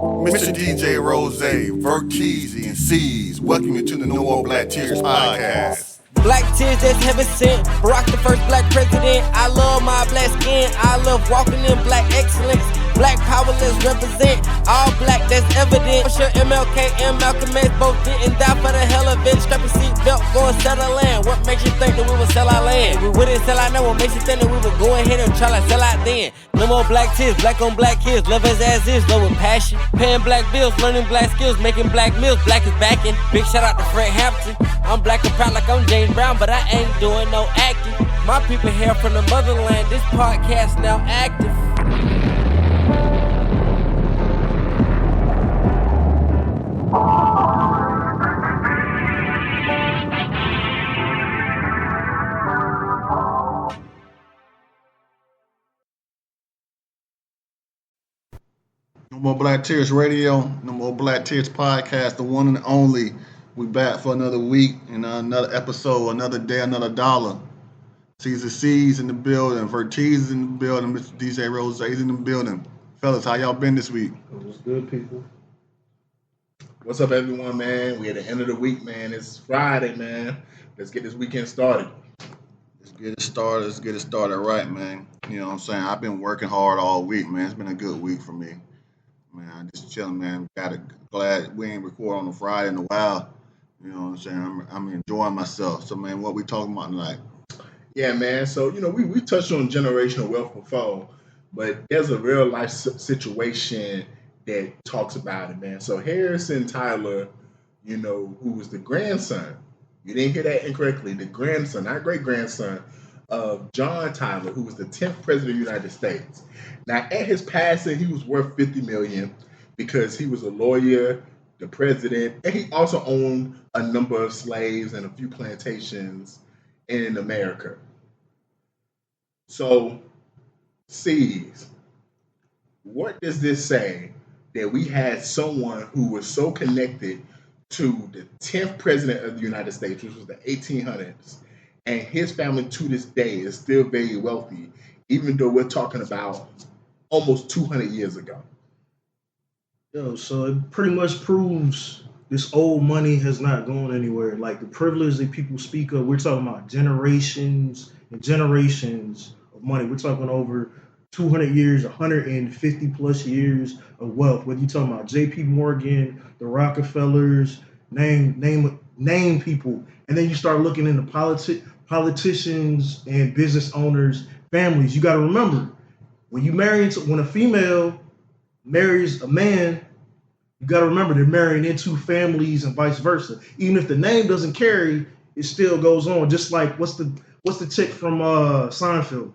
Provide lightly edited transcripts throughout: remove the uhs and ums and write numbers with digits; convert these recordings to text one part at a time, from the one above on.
Mr. DJ Rose, Verteezy, and C's. Welcome you to the No More Black Tears podcast. Black tears that's heaven sent. Barack the first black president. I love my black skin. I love walking in black excellence. Black power, let's represent. All black, that's evident. I'm sure MLK and Malcolm X both didn't die for the hell of it. Strap your seatbelt, go and sell our land. What makes you think that we would sell our land? We wouldn't sell our land. What makes you think that we would go ahead and try to sell out then? No more black tears, black on black kids. Love us as is, love with passion. Paying black bills, learning black skills, making black meals. Black is backing. Big shout out to Fred Hampton. I'm black and proud like I'm James Brown, but I ain't doing no acting. My people here from the motherland. This podcast now active. No More Black Tears Radio, No More Black Tears podcast, the one and only. We back for another week and another episode, another day, another dollar. Caesar C's in the building, Verteezy's in the building, Mr. DJ Rose is in the building. Fellas, how y'all been this week? It was good, people. What's up, everyone, man? We at the end of the week, man. It's Friday, man. Let's get this weekend started. Let's get it started right, man. You know what I'm saying? I've been working hard all week, man. It's been a good week for me. Man, I'm just chilling, man. Glad we ain't record on a Friday in a while. You know what I'm saying? I'm enjoying myself. So, man, what we talking about tonight? Yeah, man. So, we touched on generational wealth before, but there's a real life situation that talks about it, man. So Harrison Tyler, who was the grandson, you didn't hear that incorrectly, the grandson, not great-grandson, of John Tyler, who was the 10th president of the United States. Now, at his passing, he was worth $50 million because he was a lawyer, the president, and he also owned a number of slaves and a few plantations in America. So, C's, what does this say that we had someone who was so connected to the 10th president of the United States, which was the 1800s, and his family to this day is still very wealthy, even though we're talking about almost 200 years ago? So it pretty much proves this old money has not gone anywhere. Like the privilege that people speak of, we're talking about generations and generations of money. We're talking over 200 years, 150 plus years of wealth. Whether you're talking about J.P. Morgan, the Rockefellers, name people, and then you start looking into politicians and business owners' families. You got to remember, when a female marries a man, you got to remember they're marrying into families and vice versa. Even if the name doesn't carry, it still goes on. Just like what's the chick from Seinfeld?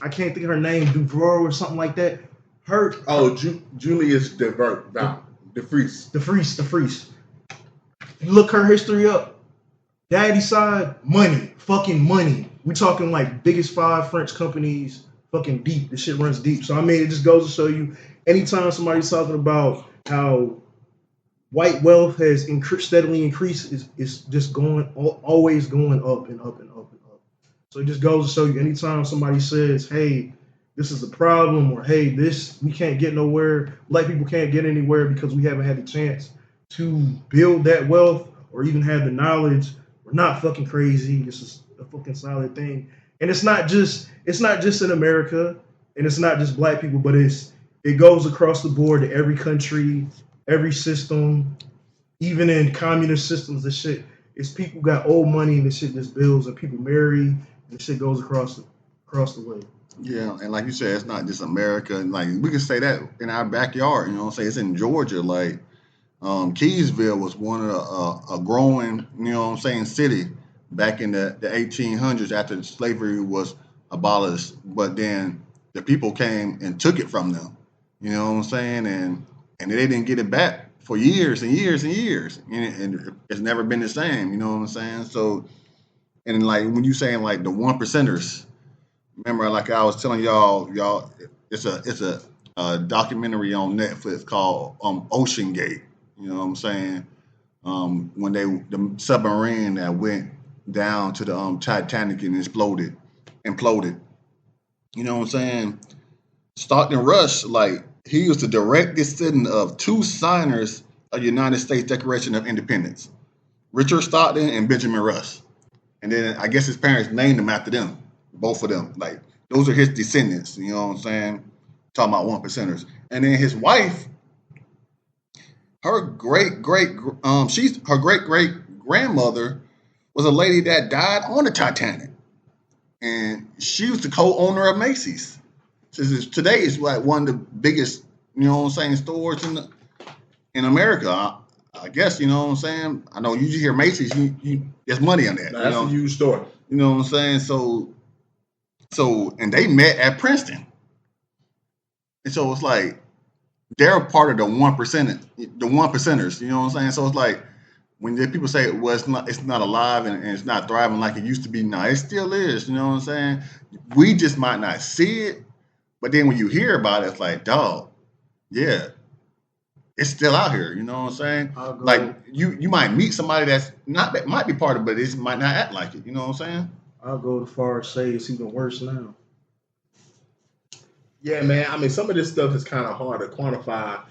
I can't think of her name, Duvro or something like that. Julius DeFries. You look her history up. Daddy's side, money, fucking money. We talking like biggest 5 French companies, fucking deep. This shit runs deep. So I mean, it just goes to show you, anytime somebody's talking about how white wealth has steadily increased, it's just always going up and up and up and up. So it just goes to show you, anytime somebody says, hey, this is a problem, or hey, we can't get nowhere, black people can't get anywhere because we haven't had the chance to build that wealth or even have the knowledge, we're not fucking crazy. This is a fucking solid thing. And it's not just in America, and it's not just black people, but it goes across the board to every country, every system, even in communist systems. The shit is people got old money and the shit just builds, and people marry and the shit goes across the way. Yeah, and like you said, it's not just America. Like, we can say that in our backyard, you know what I'm saying? It's in Georgia. Like, Keysville was one of a growing, you know what I'm saying, city back in the 1800s after slavery was abolished. But then the people came and took it from them, you know what I'm saying? And they didn't get it back for years and years and years. And it's never been the same, you know what I'm saying? So, and like when you saying like the 1%ers, remember, like I was telling y'all, it's a documentary on Netflix called Ocean Gate. You know what I'm saying? When the submarine that went down to the Titanic and imploded. You know what I'm saying? Stockton Rush, like He was the direct descendant of two signers of the United States Declaration of Independence, Richard Stockton and Benjamin Rush. And then I guess his parents named him after them, both of them. Like those are his descendants. You know what I'm saying? Talking about 1%ers. And then his wife, her great grandmother was a lady that died on the Titanic, and she was the co-owner of Macy's. Today is like one of the biggest, you know what I'm saying, stores in America. I guess, you know what I'm saying. I know you hear Macy's, there's money on that. No, that's a huge store. You know what I'm saying. So, and they met at Princeton, and so it's like they're part of the 1%ers. You know what I'm saying. So it's like when people say, well, it's not alive and it's not thriving like it used to be. No, it still is. You know what I'm saying. We just might not see it. But then when you hear about it, it's like, dog, yeah, it's still out here. You know what I'm saying? Like you might meet somebody that might be part of it, but it might not act like it. You know what I'm saying? I'll go as far as say it's even worse now. Yeah, man. I mean, some of this stuff is kind of hard to quantify,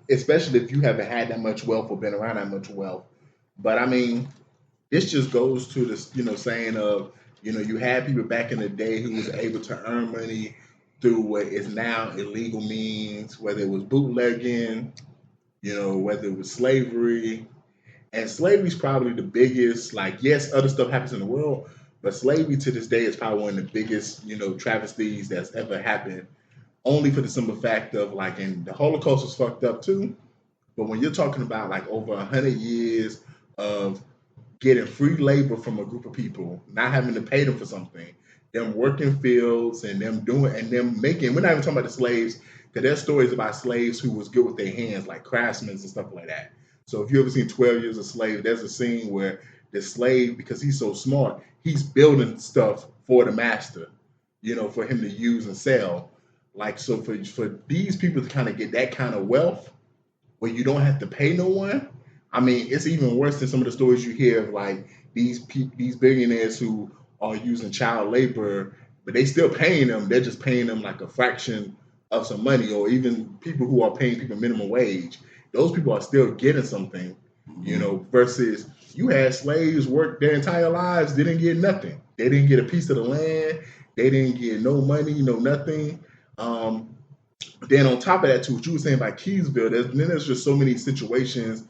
especially if you haven't had that much wealth or been around that much wealth. But I mean, this just goes to this, saying of, you had people back in the day who was able to earn money through what is now illegal means, whether it was bootlegging, whether it was slavery. And slavery is probably the biggest, like, yes, other stuff happens in the world, but slavery to this day is probably one of the biggest, travesties that's ever happened, only for the simple fact of, like, and the Holocaust was fucked up too, but when you're talking about, like, over 100 years of getting free labor from a group of people, not having to pay them for something, them working fields and them doing and them making. We're not even talking about the slaves, because there's stories about slaves who was good with their hands, like craftsmen and stuff like that. So if you ever seen 12 Years a Slave, there's a scene where the slave, because he's so smart, he's building stuff for the master, for him to use and sell. Like, so for these people to kind of get that kind of wealth where you don't have to pay no one, I mean, it's even worse than some of the stories you hear of, like, these billionaires who are using child labor, but they still paying them. They're just paying them like a fraction of some money, or even people who are paying people minimum wage. Those people are still getting something, versus you had slaves work their entire lives, they didn't get nothing. They didn't get a piece of the land. They didn't get no money, no nothing. Then on top of that, too, what you were saying about Keysville, there's just so many situations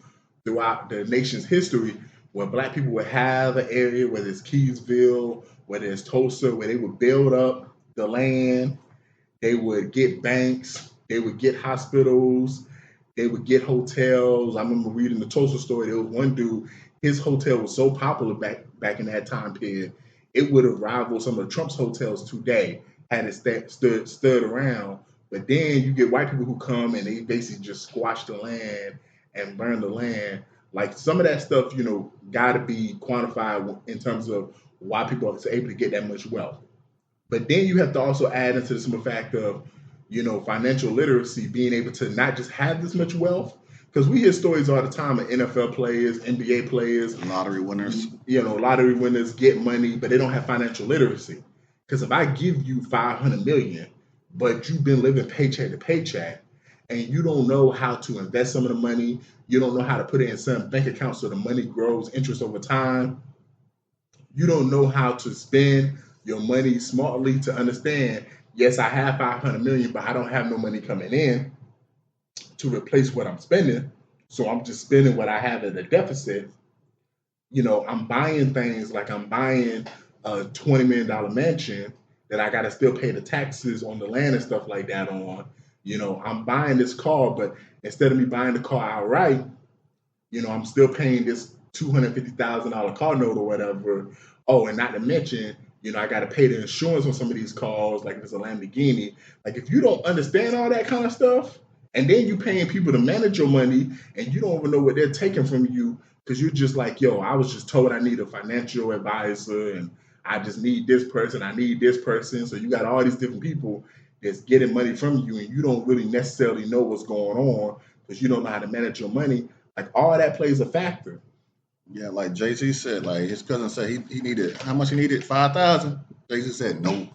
throughout the nation's history where Black people would have an area, whether it's Keysville, whether it's Tulsa, where they would build up the land, they would get banks, they would get hospitals, they would get hotels. I remember reading the Tulsa story. There was one dude, his hotel was so popular back in that time period, it would have rivaled some of Trump's hotels today had it stood around. But then you get white people who come and they basically just squash the land and burn the land. Like, some of that stuff, got to be quantified in terms of why people are able to get that much wealth. But then you have to also add into the simple fact of, financial literacy, being able to not just have this much wealth, because we hear stories all the time of NFL players, NBA players, lottery winners. Lottery winners get money, but they don't have financial literacy. Because if I give you $500 million, but you've been living paycheck to paycheck, and you don't know how to invest some of the money, you don't know how to put it in some bank account so the money grows interest over time, you don't know how to spend your money smartly to understand, yes, I have $500 million, but I don't have no money coming in to replace what I'm spending. So I'm just spending what I have at a deficit. I'm buying things like I'm buying a $20 million mansion that I got to still pay the taxes on the land and stuff like that on. I'm buying this car, but instead of me buying the car outright, I'm still paying this $250,000 car note or whatever. Oh, and not to mention, I got to pay the insurance on some of these cars, like if it's a Lamborghini. Like, if you don't understand all that kind of stuff, and then you paying people to manage your money, and you don't even know what they're taking from you, because you're just like, yo, I was just told I need a financial advisor, and I just need this person, I need this person. So you got all these different people that's getting money from you, and you don't really necessarily know what's going on because you don't know how to manage your money. Like, all that plays a factor. Yeah, like Jay-Z said, like his cousin said he needed, how much he needed? 5,000. Jay-Z said no.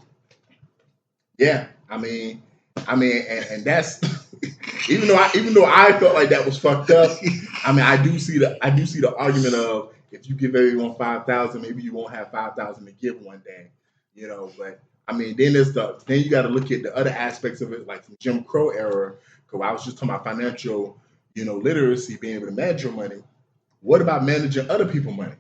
Yeah, I mean, I mean, and that's even though I felt like that was fucked up. I mean, I do see the argument of if you give everyone 5,000, maybe you won't have 5,000 to give one day, you know. But I mean, then you got to look at the other aspects of it, like from Jim Crow era. Because I was just talking about financial, literacy, being able to manage your money. What about managing other people's money?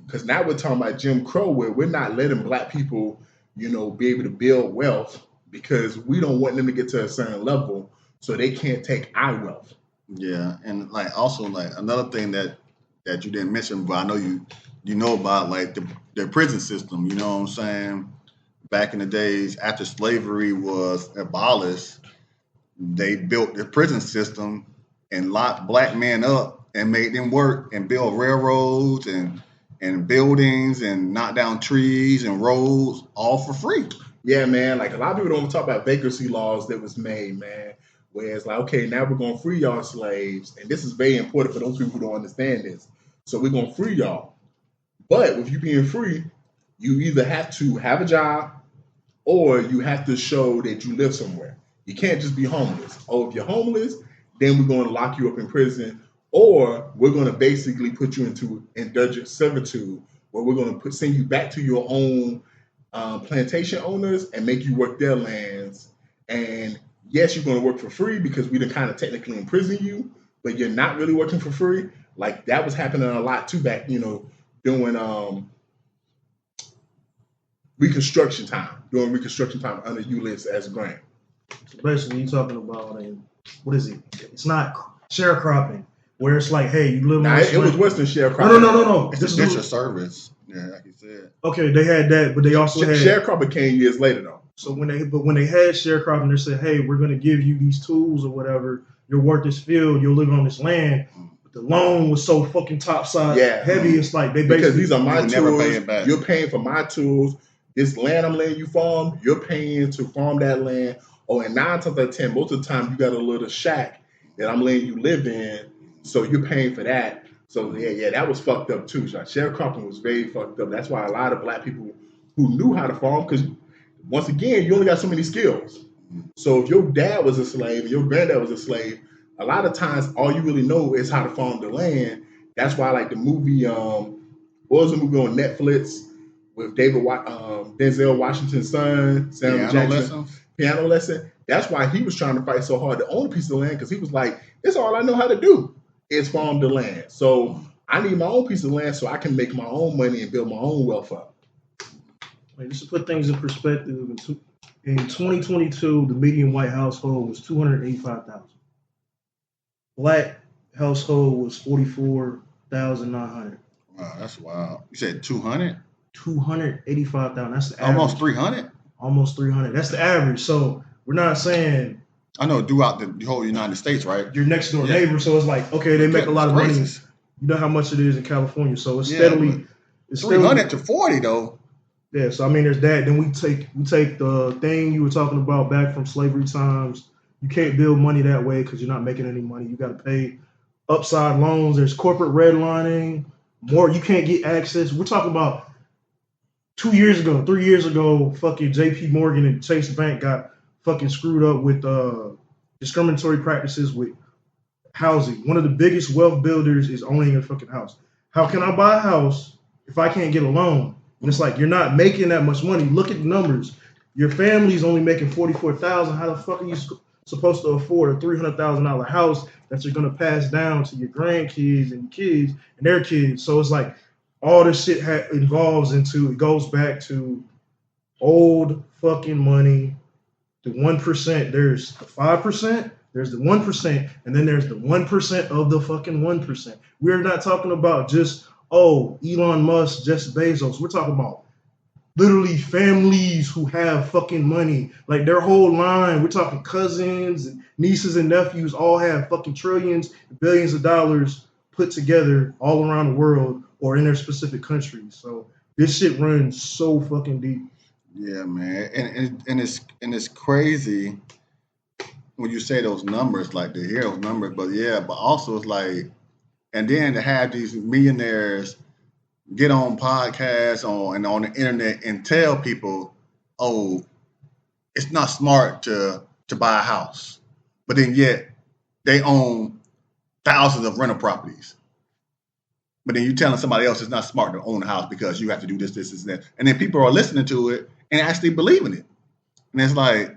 Because now we're talking about Jim Crow, where we're not letting black people, be able to build wealth because we don't want them to get to a certain level so they can't take our wealth. Yeah, and also another thing that you didn't mention, but I know you know about the prison system. You know what I'm saying? Back in the days after slavery was abolished, they built the prison system and locked black men up and made them work and build railroads and buildings and knock down trees and roads all for free. Yeah, man. Like a lot of people don't talk about vacancy laws that was made, man. Whereas okay, now we're gonna free y'all slaves, and this is very important for those people who don't understand this. So we're gonna free y'all, but with you being free, you either have to have a job or you have to show that you live somewhere. You can't just be homeless. Oh, if you're homeless, then we're going to lock you up in prison, or we're going to basically put you into indigent servitude, where we're going to send you back to your own plantation owners and make you work their lands. And yes, you're going to work for free because we done kind of technically imprison you, but you're not really working for free. Like that was happening a lot too back, during Reconstruction time under Ulysses S. Grant. So basically, you're talking about what is it? It's not sharecropping, where it's like, hey, you live on. It was worse than sharecropping. No. It's a service. Yeah, like you said. Okay, they had that, but they also had sharecropping came years later though. So when they had sharecropping, they said, hey, we're going to give you these tools or whatever. You'll work this field. You'll live on this land. But the loan was so fucking topside heavy. It's like they basically because these are my tools. You're paying for my tools. This land I'm letting you farm, you're paying to farm that land. Oh, and 9 times out of 10, most of the time you got a little shack that I'm letting you live in, so you're paying for that. So yeah, that was fucked up too. Sharecropping was very fucked up. That's why a lot of black people who knew how to farm, because once again, you only got so many skills. So if your dad was a slave and your granddad was a slave, a lot of times all you really know is how to farm the land. That's why like the movie, what was the movie on Netflix with Denzel Washington's son, Samuel Jackson? Piano Lesson. That's why he was trying to fight so hard to own a piece of land, because he was like, "That's all I know how to do is farm the land. So I need my own piece of land so I can make my own money and build my own wealth up." Just to put things in perspective, in 2022, the median white household was 285,000. Black household was 44,900. Wow, that's wild. You said 200? 285,000. That's the average. Almost 300? Almost 300. That's the average. So we're not saying. I know throughout the whole United States, right? Your next door neighbor. So it's like, okay, they make a lot of money. You know how much it is in California. So it's steadily. It's 300 to 40 though. Yeah. So I mean, there's that. Then we take the thing you were talking about back from slavery times. You can't build money that way because you're not making any money. You got to pay upside loans. There's corporate redlining. More. You can't get access. We're talking about. 3 years ago, fucking JP Morgan and Chase Bank got fucking screwed up with discriminatory practices with housing. One of the biggest wealth builders is owning a fucking house. How can I buy a house if I can't get a loan? And it's like, you're not making that much money. Look at the numbers. Your family's only making $44,000. How the fuck are you supposed to afford a $300,000 house that you're going to pass down to your grandkids and your kids and their kids? So it's like, all this shit it goes back to old fucking money, the 1%. There's the 5%, there's the 1%, and then there's the 1% of the fucking 1%. We're not talking about just, Elon Musk, Jeff Bezos. We're talking about literally families who have fucking money. Like their whole line, we're talking cousins and nieces and nephews all have fucking trillions, billions of dollars put together all around the world or in their specific countries. So this shit runs so fucking deep. Yeah, man. And it's crazy when you say those numbers, like to hear those numbers, but also it's like, and then to have these millionaires get on podcasts and on the internet and tell people, it's not smart to to buy a house, but then yet they own thousands of rental properties. But then you're telling somebody else it's not smart to own a house because you have to do this, this, and that. And then people are listening to it and actually believing it. And it's like,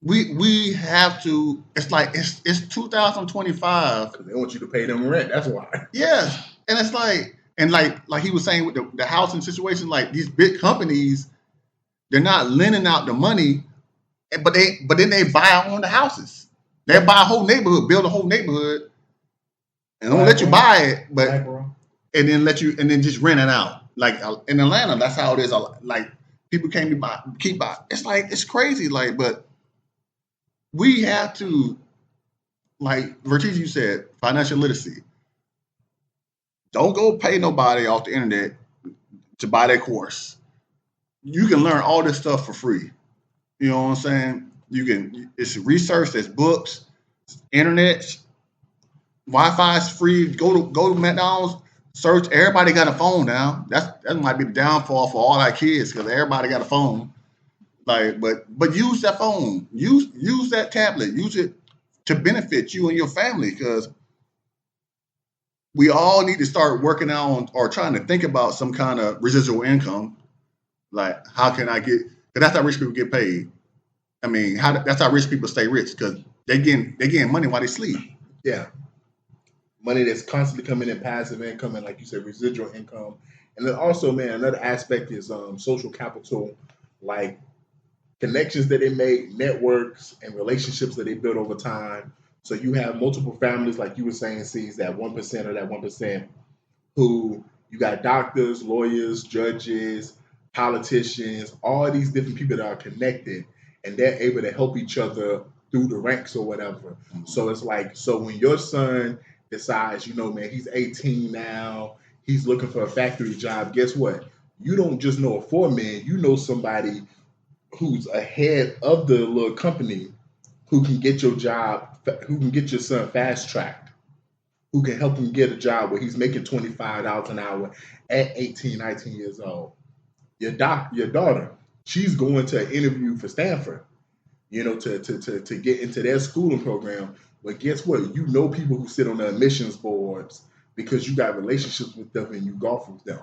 we have to, it's like, it's 2025. Because they want you to pay them rent. That's why. Yes. And it's like, and like he was saying with the housing situation, like these big companies, they're not lending out the money, but then they buy on the houses. They buy a whole neighborhood, build a whole neighborhood, and don't let you buy it, but and then just rent it out. Like in Atlanta, that's how it is. Like people can't keep buy. It's like it's crazy. Like, but we have to, like Vertiz, you said, financial literacy. Don't go pay nobody off the internet to buy their course. You can learn all this stuff for free. You know what I'm saying? It's research, there's books, internet, Wi-Fi is free. Go to McDonald's, search. Everybody got a phone now. That might be the downfall for all our kids because everybody got a phone. Like, but use that phone. Use that tablet. Use it to benefit you and your family because we all need to start working on or trying to think about some kind of residual income. Like, how can I get? Because that's how rich people get paid. I mean, that's how rich people stay rich because they getting money while they sleep. Yeah, money that's constantly coming in, passive income, and like you said, residual income. And then also, man, another aspect is social capital, like connections that they make, networks, and relationships that they build over time. So you have multiple families, like you were saying, sees that 1% or that 1%, who you got doctors, lawyers, judges, politicians, all these different people that are connected, and they're able to help each other through the ranks or whatever. Mm-hmm. So it's like, so when your son decides, man, he's 18 now, he's looking for a factory job, guess what? You don't just know a foreman, you know somebody who's ahead of the little company who can get your job, who can get your son fast-tracked, who can help him get a job where he's making $25 an hour at 18, 19 years old. Your daughter, she's going to an interview for Stanford, to get into their schooling program. But guess what? You know people who sit on the admissions boards because you got relationships with them and you golf with them.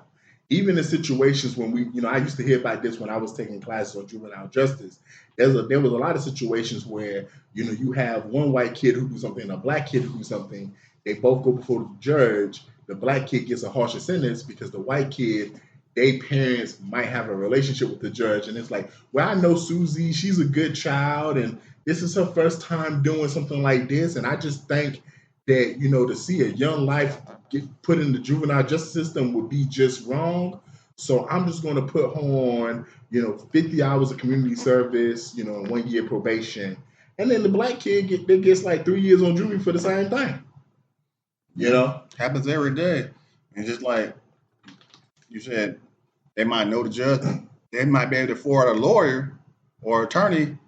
Even in situations when I used to hear about this when I was taking classes on juvenile justice. There was a lot of situations where, you have one white kid who do something and a black kid who do something. They both go before the judge. The black kid gets a harsher sentence because the white kid, their parents might have a relationship with the judge. And it's like, well, I know Susie, she's a good child, and this is her first time doing something like this. And I just think that, to see a young life get put in the juvenile justice system would be just wrong. So I'm just going to put her on, 50 hours of community service, and 1 year probation. And then the black kid gets like 3 years on juvie for the same thing. Happens every day. And just like you said, they might know the judge. They might be able to afford a lawyer or attorney,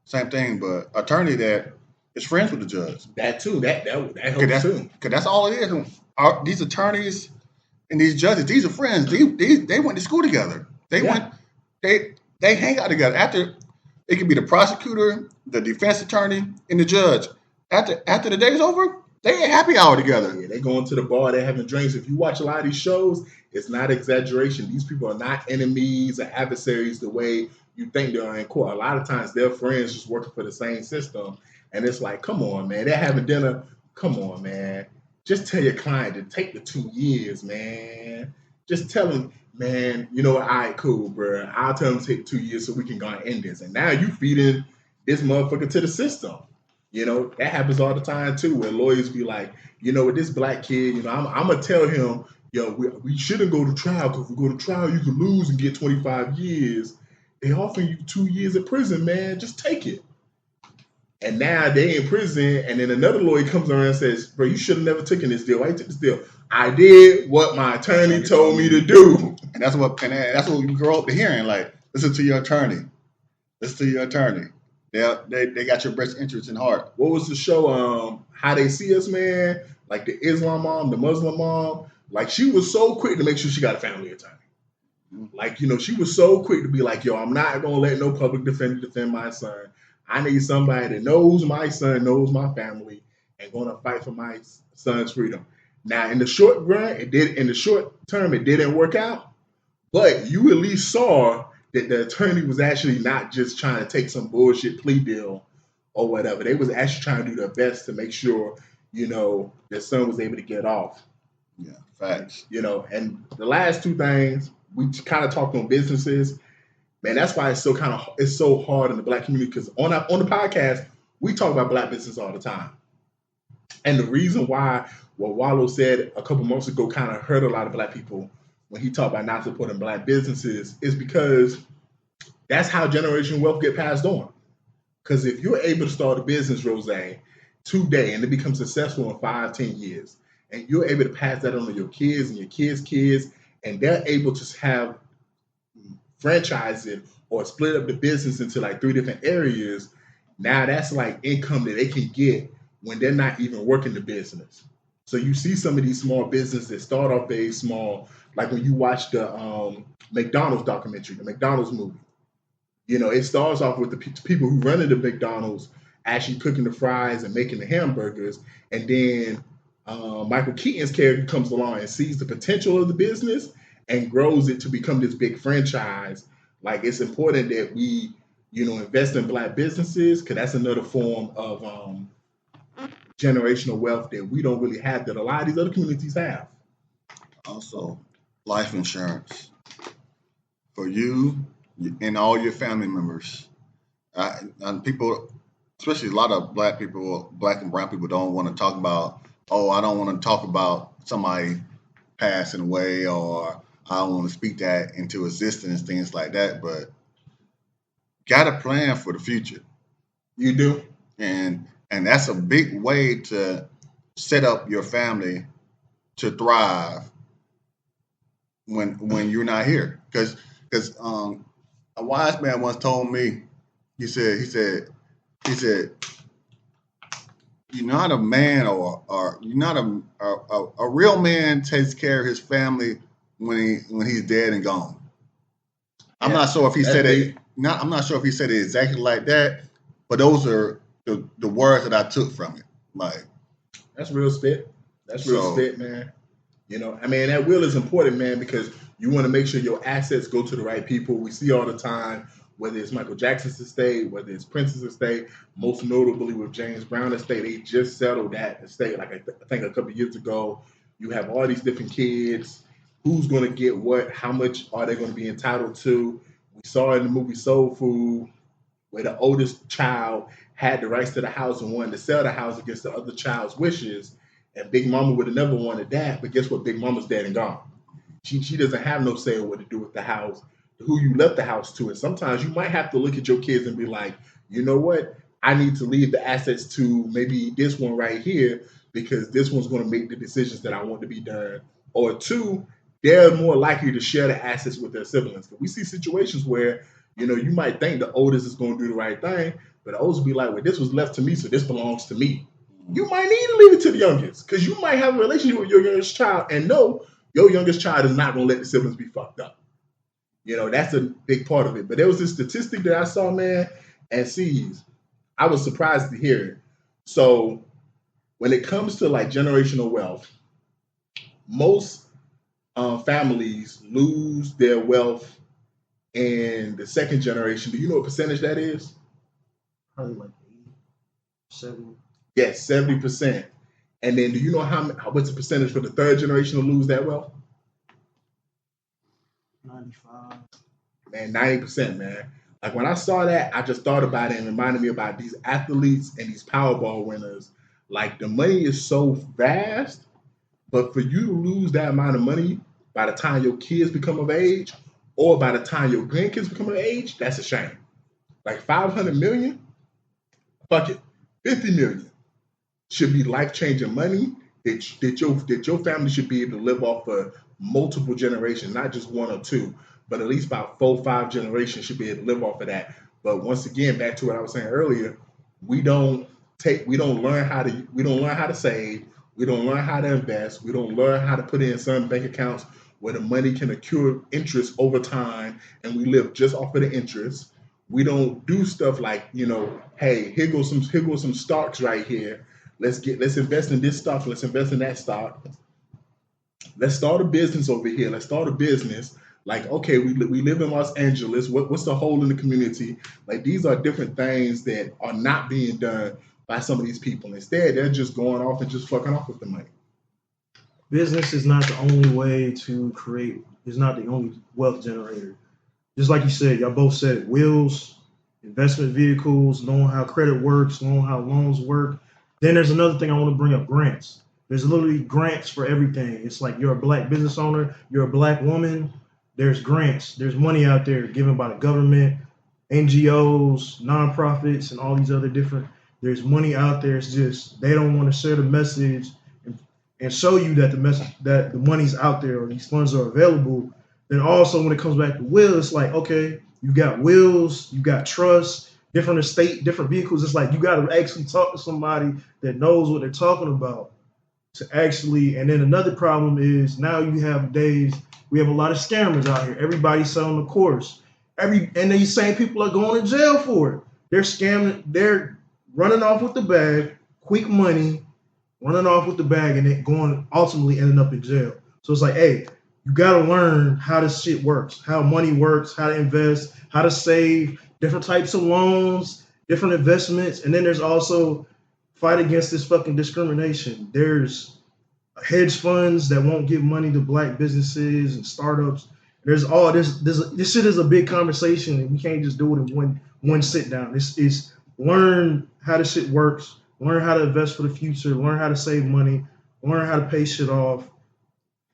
same thing, but attorney that is friends with the judge. That too. That helps too. Because that's all it is. These attorneys and these judges, these are friends. They went to school together. They hang out together. After it could be the prosecutor, the defense attorney, and the judge. After the day's over, they had happy hour together. Yeah, they going to the bar, they're having drinks. If you watch a lot of these shows, it's not exaggeration. These people are not enemies or adversaries the way you think they are in court. A lot of times they're friends just working for the same system. And it's like, come on, man. They're having dinner. Come on, man. Just tell your client to take the 2 years, man. Just tell him, man, all right, cool, bro. I'll tell him to take 2 years so we can go and end this. And now you feeding this motherfucker to the system. That happens all the time, too, where lawyers be like, with this black kid, I'm going to tell him, we shouldn't go to trial because if we go to trial, you can lose and get 25 years. They offering you 2 years in prison, man. Just take it. And now they in prison, and then another lawyer comes around and says, bro, you should have never taken this deal. Why you took this deal? I did what my attorney told me to do. And that's what we grow up hearing. Like, listen to your attorney. Listen to your attorney. They got your best interest in heart. What was the show? How They See Us, man? Like the Islam mom, the Muslim mom. Like she was so quick to make sure she got a family attorney. Like, she was so quick to be like, yo, I'm not gonna let no public defender defend my son. I need somebody that knows my son, knows my family, and gonna fight for my son's freedom. Now, in the short run, in the short term, it didn't work out, but you at least saw that the attorney was actually not just trying to take some bullshit plea deal or whatever. They was actually trying to do their best to make sure, their son was able to get off. Yeah, facts. And the last two things, we kind of talked on businesses. Man, that's why it's so hard in the Black community, because on the podcast, we talk about Black business all the time. And the reason why what Wallow said a couple months ago kind of hurt a lot of Black people when he talked about not supporting Black businesses is because that's how generational wealth get passed on. Because if you're able to start a business, Rose, today, and it becomes successful in 5-10 years, and you're able to pass that on to your kids and your kids' kids, and they're able to have franchise it or split up the business into like 3 different areas, now that's like income that they can get when they're not even working the business. So you see some of these small businesses that start off very small, like when you watch the McDonald's documentary, the McDonald's movie. It starts off with the people who run the McDonald's actually cooking the fries and making the hamburgers, and then Michael Keaton's character comes along and sees the potential of the business and grows it to become this big franchise. Like, it's important that we, invest in Black businesses, because that's another form of generational wealth that we don't really have that a lot of these other communities have. Also, life insurance for you and all your family members. And people, especially a lot of Black people, Black and brown people, don't want to talk about, I don't want to talk about somebody passing away, or I don't want to speak that into existence, things like that. But got a plan for the future. You do. And that's a big way to set up your family to thrive when you're not here. Because a wise man once told me, he said, you're not a man, or you're not a real man takes care of his family when he's dead and gone. Yeah, I'm not sure if he said it. I'm not sure if he said it exactly like that, but those are the words that I took from it. Like, that's real spit. That's real spit, man. That will is important, man, because you want to make sure your assets go to the right people. We see all the time, whether it's Michael Jackson's estate, whether it's Prince's estate, most notably with James Brown's estate, they just settled that estate. Like, I think a couple of years ago, you have all these different kids. Who's going to get what? How much are they going to be entitled to? We saw in the movie Soul Food where the oldest child had the rights to the house and wanted to sell the house against the other child's wishes. And Big Mama would have never wanted that. But guess what? Big Mama's dead and gone. She doesn't have no say in what to do with the house, who you left the house to. And sometimes you might have to look at your kids and be like, you know what? I need to leave the assets to maybe this one right here, because this one's going to make the decisions that I want to be done. Or two, they're more likely to share the assets with their siblings. We see situations where, you might think the oldest is going to do the right thing, but the oldest will be like, well, this was left to me, so this belongs to me. You might need to leave it to the youngest, because you might have a relationship with your youngest child and know your youngest child is not going to let the siblings be fucked up. That's a big part of it. But there was this statistic that I saw, man, and I was surprised to hear it. So when it comes to like generational wealth, most families lose their wealth in the second generation. Do you know what percentage that is? Probably like 70. Yes, 70%. And then do you know what's the percentage for the third generation to lose that wealth? 95. Man, 90%, man. Like, when I saw that, I just thought about it and reminded me about these athletes and these Powerball winners. Like, the money is so vast, but for you to lose that amount of money by the time your kids become of age, or by the time your grandkids become of age, that's a shame. Like, 500 million? Fuck it. 50 million should be life-changing money that your family should be able to live off for multiple generations, not just one or two, but at least about 4-5 generations should be able to live off of that. But once again, back to what I was saying earlier, we don't learn how to save, we don't learn how to invest, we don't learn how to put in some bank accounts where the money can accrue interest over time, and we live just off of the interest. We don't do stuff like, hey, here goes some stocks right here. Let's invest in this stock. Let's invest in that stock. Let's start a business over here. Let's start a business. Like, okay, we live in Los Angeles. What's the hole in the community? Like, these are different things that are not being done by some of these people. Instead, they're just going off and just fucking off with the money. Business is not the only way to create. It's not the only wealth generator. Just like you said, y'all both said it. Wills, investment vehicles, knowing how credit works, knowing how loans work. Then there's another thing I want to bring up: grants. There's literally grants for everything. It's like you're a black business owner, you're a black woman. There's grants. There's money out there given by the government, NGOs, nonprofits, and all these other different. There's money out there. It's just they don't want to share the message and show you that the money's out there or these funds are available. Then also when it comes back to will, it's like, okay, you got wills, you got trusts, different estate, different vehicles. It's like you got to actually talk to somebody that knows what they're talking about to actually. And then another problem is now we have a lot of scammers out here. Everybody's selling the course. And these same people are going to jail for it. They're scamming. They're running off with the bag, quick money, running off with the bag, and then ultimately ending up in jail. So it's like, hey, you got to learn how this shit works, how money works, how to invest, how to save, different types of loans, different investments. And then there's also fight against this fucking discrimination. There's hedge funds that won't give money to black businesses and startups. There's all this shit is a big conversation, and we can't just do it in one sit down. This is learn how this shit works, learn how to invest for the future, learn how to save money, learn how to pay shit off.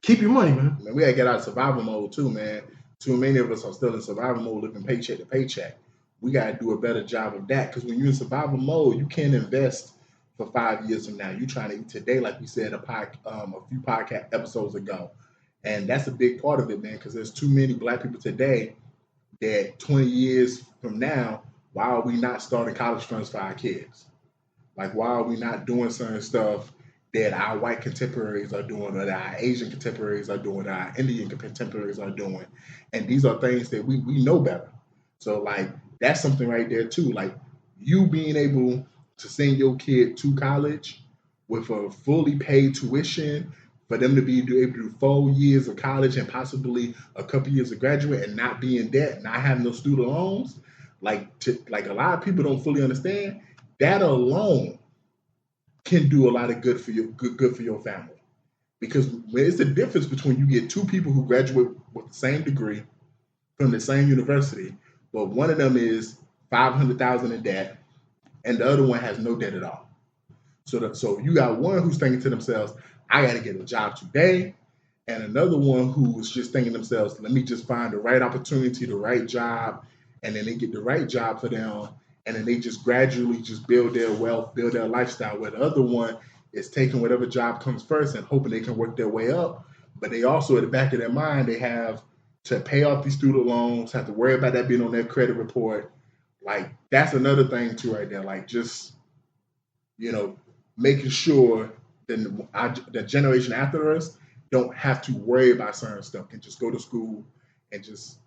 Keep your money, man. We gotta get out of survival mode too, man. Too many of us are still in survival mode, living paycheck to paycheck. We gotta do a better job of that, because when you're in survival mode, you can't invest for 5 years from now. You're trying to eat today, like we said a few podcast episodes ago. And that's a big part of it, man, because there's too many black people today that 20 years from now, why are we not starting college funds for our kids? Like, why are we not doing certain stuff that our white contemporaries are doing, or that our Asian contemporaries are doing, or our Indian contemporaries are doing? And these are things that we know better. So, like, that's something right there, too. Like, you being able to send your kid to college with a fully paid tuition, for them to be able to do 4 years of college and possibly a couple years of graduate and not be in debt, not having no student loans, like a lot of people don't fully understand, that alone can do a lot of good for your family. Because it's the difference between you get two people who graduate with the same degree from the same university, but one of them is $500,000 in debt and the other one has no debt at all. So you got one who's thinking to themselves, I got to get a job today, and another one who is just thinking to themselves, let me just find the right opportunity, the right job, and then they get the right job for them, and then they just gradually just build their wealth, build their lifestyle, where the other one is taking whatever job comes first and hoping they can work their way up. But they also, at the back of their mind, they have to pay off these student loans, have to worry about that being on their credit report. Like, that's another thing too right there. Like, just, making sure the generation after us don't have to worry about certain stuff, and just go to school and just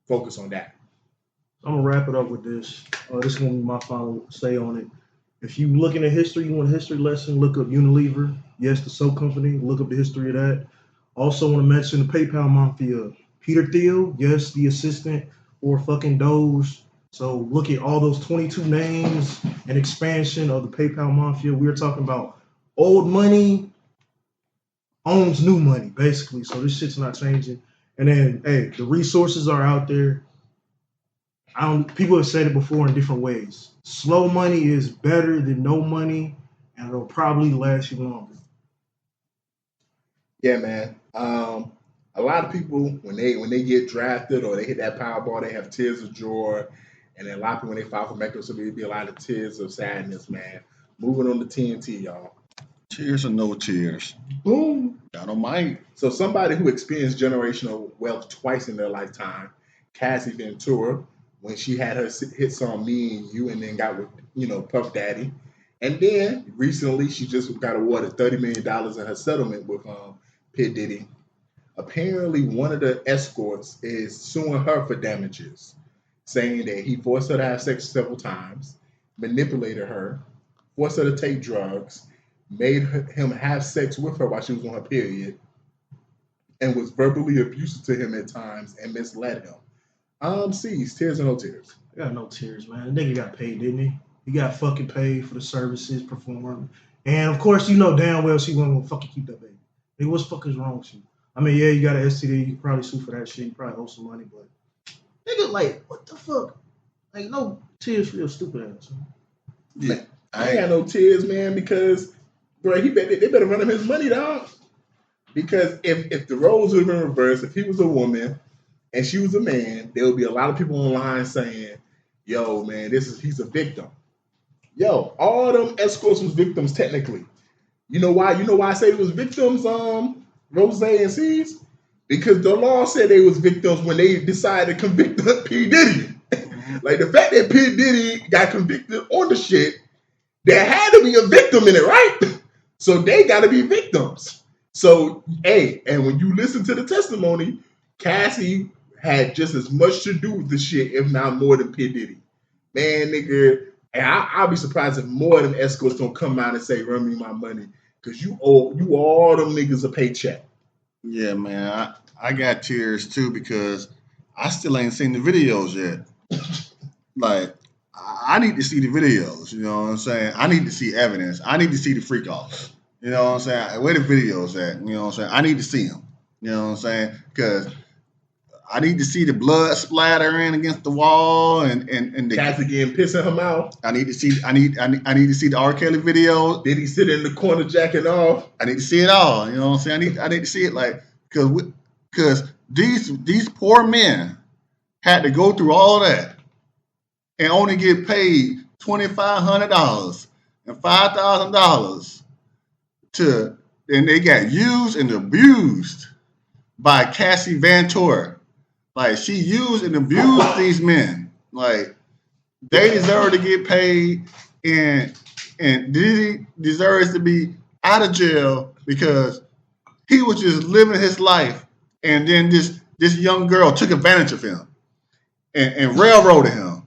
focus on that. I'm gonna wrap it up with this. This is gonna be my final say on it. If you looking at history, you want a history lesson, look up Unilever. Yes, the soap company. Look up the history of that. Also want to mention the PayPal Mafia. Peter Thiel, yes, the assistant or fucking Doge. So look at all those 22 names and expansion of the PayPal Mafia. We're talking about old money owns new money, basically. So this shit's not changing. And then, hey, the resources are out there. People have said it before in different ways. Slow money is better than no money, and it'll probably last you longer. Yeah, man. A lot of people, when they get drafted or they hit that Powerball, they have tears of joy. And then a lot of people, when they file for bankruptcy, there'll be a lot of tears of sadness, man. Moving on to TNT, y'all. Tears or no tears? Boom. Dynamite. So somebody who experienced generational wealth twice in their lifetime, Cassie Ventura, when she had her hit song Me and You, and then got with, Puff Daddy. And then recently she just got awarded $30 million in her settlement with P. Diddy. Apparently, one of the escorts is suing her for damages, saying that he forced her to have sex several times, manipulated her, forced her to take drugs, made him have sex with her while she was on her period, and was verbally abusive to him at times and misled him. C's, tears or no tears? I got no tears, man. The nigga got paid, didn't he? He got fucking paid for the services performed. And of course, you know damn well she wasn't gonna fucking keep that baby. Hey, what's fucking wrong with you? I mean, yeah, you got an STD, you can probably sue for that shit, you probably owe some money, but nigga, like, what the fuck? Like, no tears for your stupid ass. Man. Yeah, I ain't got no tears, man, because bro, they better run him his money, dog. Because if the roles would have been reversed, if he was a woman and she was a man, there would be a lot of people online saying, yo, man, he's a victim. Yo, all them escorts was victims technically. You know why? You know why I say it was victims, Rose and C's? Because the law said they was victims when they decided to convict P. Diddy. Like the fact that P. Diddy got convicted on the shit, there had to be a victim in it, right? So they got to be victims. So, hey, and when you listen to the testimony, Cassie had just as much to do with the shit, if not more than P. Diddy. Man, nigga, and I'll be surprised if more of them escorts don't come out and say, run me my money. Because you owe all them niggas a paycheck. Yeah, man. I got tears too because I still ain't seen the videos yet. Like, I need to see the videos. You know what I'm saying? I need to see evidence. I need to see the freak offs. You know what I'm saying? Where the videos at? You know what I'm saying? I need to see them. You know what I'm saying? Because I need to see the blood splattering against the wall and the Cassie getting piss in her mouth. I need to see the R. Kelly video. Did he sit in the corner jacking off? I need to see it all. You know what I'm saying? I need to see it like because these poor men had to go through all that and only get paid $2,500 and $5,000 and they got used and abused by Cassie Ventura. Like, she used and abused these men. Like, they deserve to get paid, and Diddy deserves to be out of jail because he was just living his life, and then this young girl took advantage of him and railroaded him.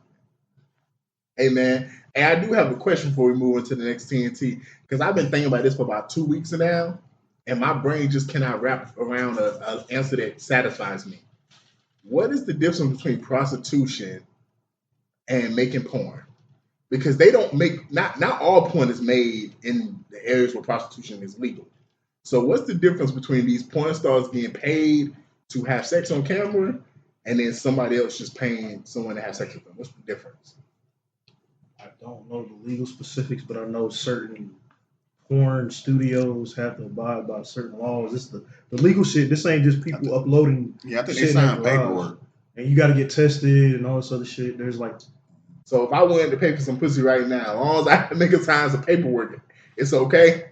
Hey, man, and I do have a question before we move into the next TNT, because I've been thinking about this for about 2 weeks now, and my brain just cannot wrap around an answer that satisfies me. What is the difference between prostitution and making porn? Because they don't make, not all porn is made in the areas where prostitution is legal. So what's the difference between these porn stars getting paid to have sex on camera and then somebody else just paying someone to have sex with them? What's the difference? I don't know the legal specifics, but I know certain porn studios have to abide by certain laws. It's the legal shit. This ain't just people uploading. Yeah, I think shit they signed paperwork. And you got to get tested and all this other shit. There's like. So if I wanted to pay for some pussy right now, as long as I can make a sign some paperwork, it's okay.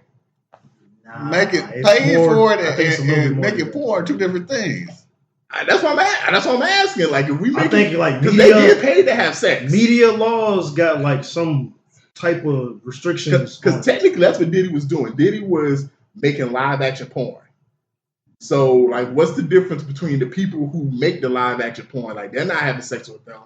Nah, make it pay for it and make it porn, two different things. That's what I'm asking. Like, if we make, I think like because they get paid to have sex. Media laws got like some type of restrictions. Because technically, that's what Diddy was doing. Diddy was making live action porn. So, like, what's the difference between the people who make the live action porn? Like, they're not having sex with them.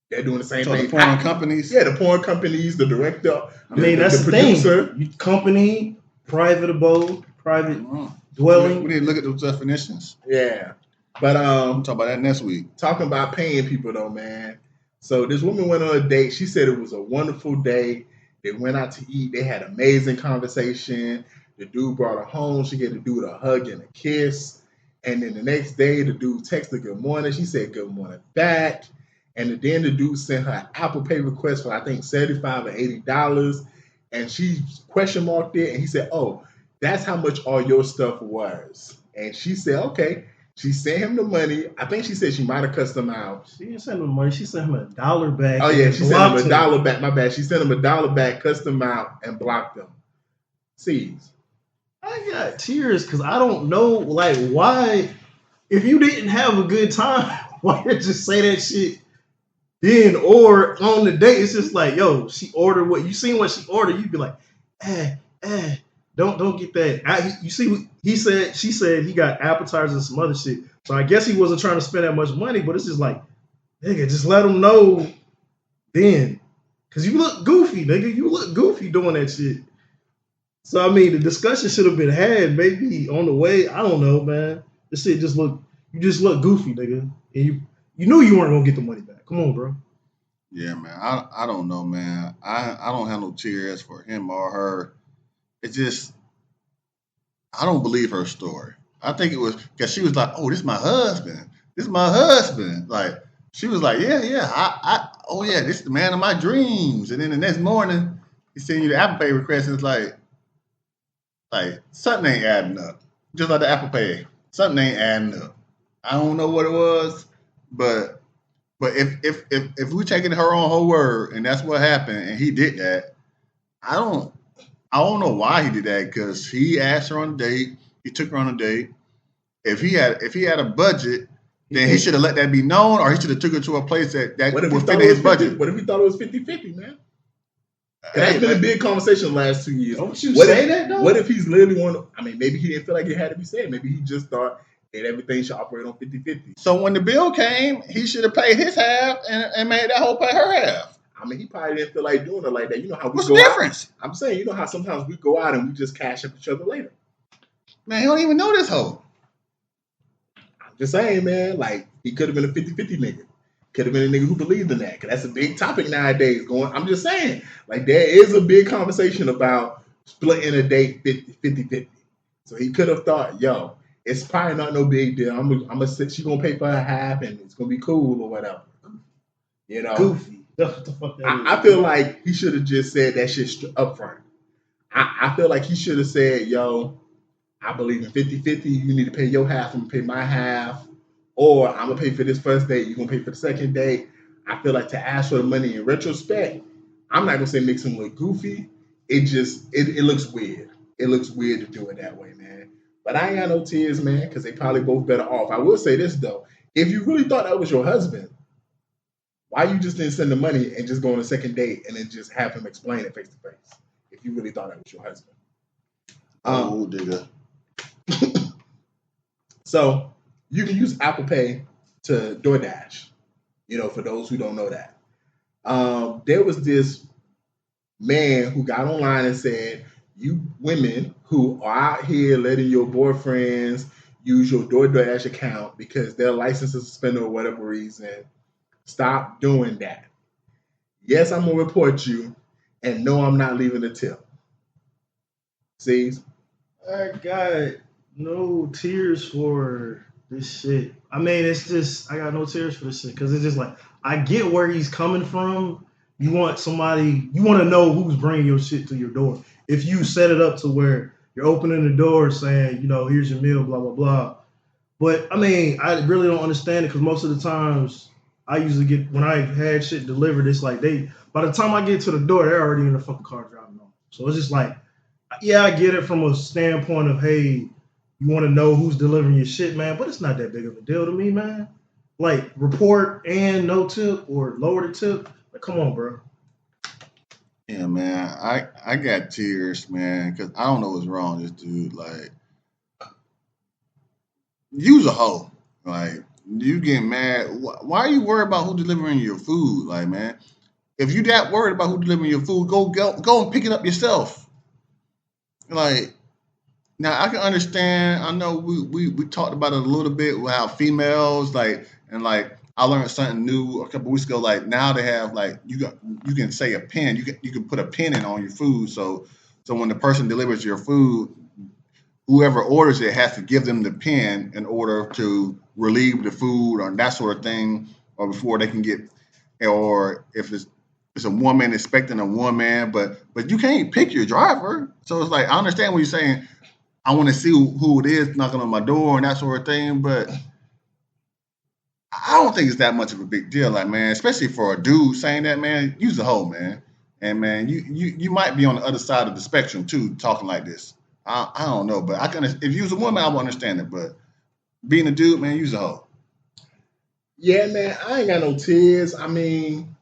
They're doing the same thing. The porn companies? Yeah, the porn companies, the director. I mean, that's the producer. Thing. Company, private abode, private dwelling. We need to look at those definitions. Yeah. But we'll talk about that next week. Talking about paying people, though, man. So this woman went on a date. She said it was a wonderful day. They went out to eat. They had amazing conversation. The dude brought her home. She gave the dude a hug and a kiss. And then the next day, the dude texted her good morning. She said good morning back. And then the dude sent her an Apple Pay request for, I think, $75 or $80. And she question marked it. And he said, oh, that's how much all your stuff was. And she said, okay. She sent him the money. I think she said she might have cussed him out. She didn't send him money. She sent him $1 back. Oh, yeah. She sent him $1 back. My bad. She sent him $1 back, cussed him out, and blocked him. C's. I got tears because I don't know, like, why, if you didn't have a good time, why did you just say that shit then or on the date? It's just like, yo, she ordered what, you seen what she ordered, you'd be like, don't don't get that. You see, she said he got appetizers and some other shit. So I guess he wasn't trying to spend that much money, but it's just like, nigga, just let him know then. Cause you look goofy, nigga. You look goofy doing that shit. So I mean, the discussion should have been had maybe on the way. I don't know, man. This shit you just look goofy, nigga. And you knew you weren't gonna get the money back. Come on, bro. Yeah, man. I don't know, man. I don't have no tears for him or her. It's just I don't believe her story. I think it was because she was like, "Oh, this is my husband. This is my husband." Like she was like, "Yeah, oh yeah, this is the man of my dreams." And then the next morning, he sent you the Apple Pay request, and it's like something ain't adding up. Just like the Apple Pay, something ain't adding up. I don't know what it was, but if we taking her on her word and that's what happened, and he did that, I don't know why he did that because he asked her on a date, he took her on a date. If he had a budget, then he should have let that be known, or he should have took her to a place that would fit his budget. What if he thought it was 50-50, man? That's been a big conversation the last 2 years. Don't you say that though? What if he's literally maybe he didn't feel like it had to be said. Maybe he just thought that everything should operate on 50-50. So when the bill came, he should have paid his half and made that whole pay her half. I mean, he probably didn't feel like doing it like that. You know how we What's go the difference? out? I'm saying, you know how sometimes we go out and we just cash up each other later. Man, he don't even know this hoe. I'm just saying, man, like, he could have been a 50-50 nigga. Could have been a nigga who believed in that. Because that's a big topic nowadays. I'm just saying, like, there is a big conversation about splitting a date 50-50. So he could have thought, yo, it's probably not no big deal. She's going to pay for her half and it's going to be cool or whatever. You know? Goofy. What the fuck I feel like he should have just said that shit up front. I feel like he should have said, yo, I believe in 50-50. You need to pay your half. I'm going to pay my half. Or I'm going to pay for this first date. You're going to pay for the second date. I feel like to ask for the money in retrospect, I'm not going to say makes him look goofy. It looks weird. It looks weird to do it that way, man. But I ain't got no tears, man, because they probably both better off. I will say this, though. If you really thought that was your husband, why you just didn't send the money and just go on a second date and then just have him explain it face to face? If you really thought that was your husband. Oh, digga. So you can use Apple Pay to DoorDash. You know, for those who don't know that. There was this man who got online and said, you women who are out here letting your boyfriends use your DoorDash account because their license is suspended or whatever reason, stop doing that. Yes, I'm going to report you, and no, I'm not leaving a tip. See? I got no tears for this shit. I mean, it's just, I got no tears for this shit because it's just like, I get where he's coming from. You want to know who's bringing your shit to your door. If you set it up to where you're opening the door saying, you know, here's your meal, blah, blah, blah. But, I mean, I really don't understand it because most of the times I usually get, when I had shit delivered, it's like by the time I get to the door, they're already in the fucking car driving on. So it's just like, yeah, I get it from a standpoint of, hey, you want to know who's delivering your shit, man, but it's not that big of a deal to me, man. Like, report and no tip or lower the tip. Like, come on, bro. Yeah, man, I got tears, man, because I don't know what's wrong with this dude. Like, you's a hoe. Like, you get mad. Why are you worried about who delivering your food? Like, man, if you that worried about who delivering your food, go and pick it up yourself. Like, now I can understand. I know we talked about it a little bit with how females like I learned something new a couple weeks ago. Like now they have like you can say a pin. You can put a pin in on your food. So when the person delivers your food, whoever orders it has to give them the pin in order to relieve the food or that sort of thing, or before they can get, or if it's a woman expecting a woman, but you can't pick your driver. So it's like I understand what you're saying. I want to see who it is knocking on my door and that sort of thing, but I don't think it's that much of a big deal. Like, man, especially for a dude saying that, man, use the hoe, man. And man, you might be on the other side of the spectrum too, talking like this. I don't know, but I can. If you was a woman, I would understand it. But being a dude, man, use a hoe. Yeah, man, I ain't got no tears. I mean,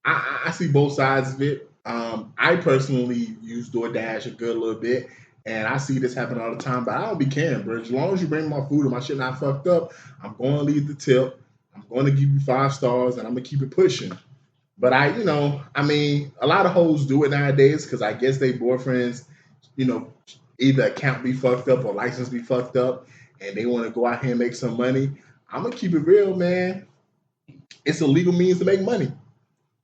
I see both sides of it. I personally use DoorDash a good little bit, And I see this happen all the time, but I don't be caring, bro. As long as you bring my food and my shit not fucked up, I'm going to leave the tip. I'm going to give you 5 stars, and I'm going to keep it pushing. But I mean, a lot of hoes do it nowadays because I guess they boyfriends, either account be fucked up or license be fucked up, and they want to go out here and make some money. I'm going to keep it real, man. It's a legal means to make money.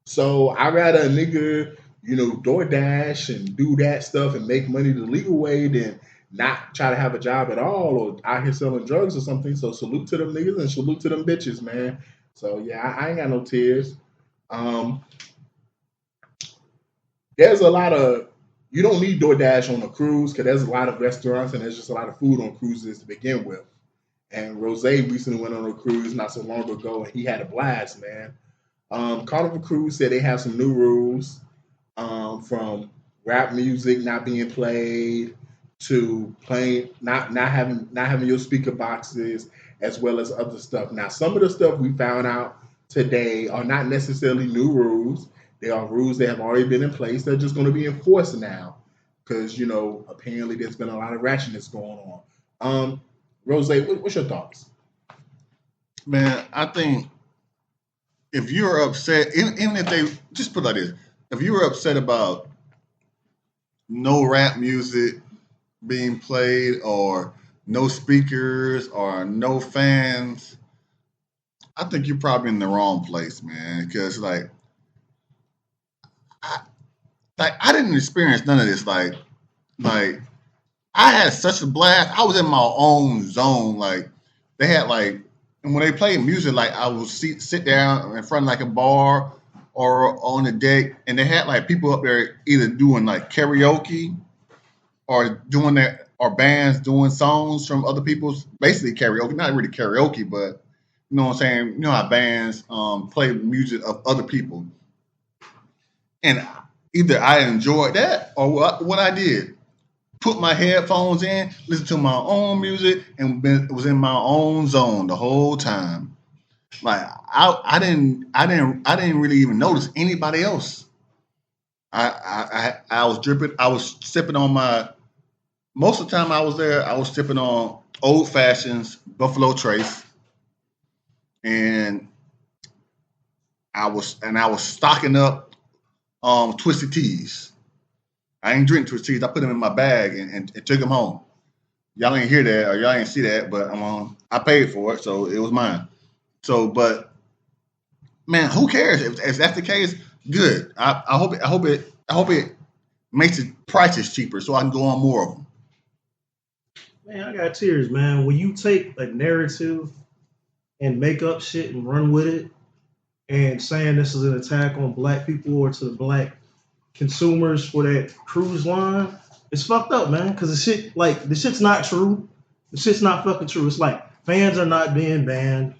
So I'd rather a nigga, DoorDash and do that stuff and make money the legal way than not try to have a job at all or out here selling drugs or something. So salute to them niggas and salute to them bitches, man. So yeah, I ain't got no tears. There's a lot of, you don't need DoorDash on a cruise because there's a lot of restaurants and there's just a lot of food on cruises to begin with. And Rose recently went on a cruise not so long ago and he had a blast, man. Carnival Cruise said they have some new rules from rap music not being played to playing not having your speaker boxes as well as other stuff. Now, some of the stuff we found out today are not necessarily new rules. They are rules that have already been in place. They're just going to be enforced now because, apparently there's been a lot of ratchetness going on. Rose, what's your thoughts? Man, I think if you're upset, even if they, just put it like this, if you were upset about no rap music being played or no speakers or no fans, I think you're probably in the wrong place, man. Because I didn't experience none of this. Like I had such a blast. I was in my own zone. Like they had and when they played music, I would sit down in front of a bar or on the deck, and they had people up there either doing karaoke or doing that, or bands doing songs from other people's, basically karaoke, not really karaoke, but you know what I'm saying? You know how bands play music of other people. And either I enjoyed that or what I did, put my headphones in, listen to my own music, and was in my own zone the whole time. I didn't really even notice anybody else. I was dripping. I was sipping on most of the time I was there, I was sipping on Old Fashions, Buffalo Trace, and I was stocking up Twisted Teas. I ain't drink Twisted Teas. I put them in my bag and took them home. Y'all ain't hear that or y'all ain't see that, but I paid for it, so it was mine. So, but man, who cares if that's the case? Good. I hope it makes the prices cheaper so I can go on more of them. Man, I got tears, man. When you take a narrative and make up shit and run with it, and saying this is an attack on black people or to the black consumers for that cruise line, it's fucked up, man. Because the shit's not true. The shit's not fucking true. It's fans are not being banned.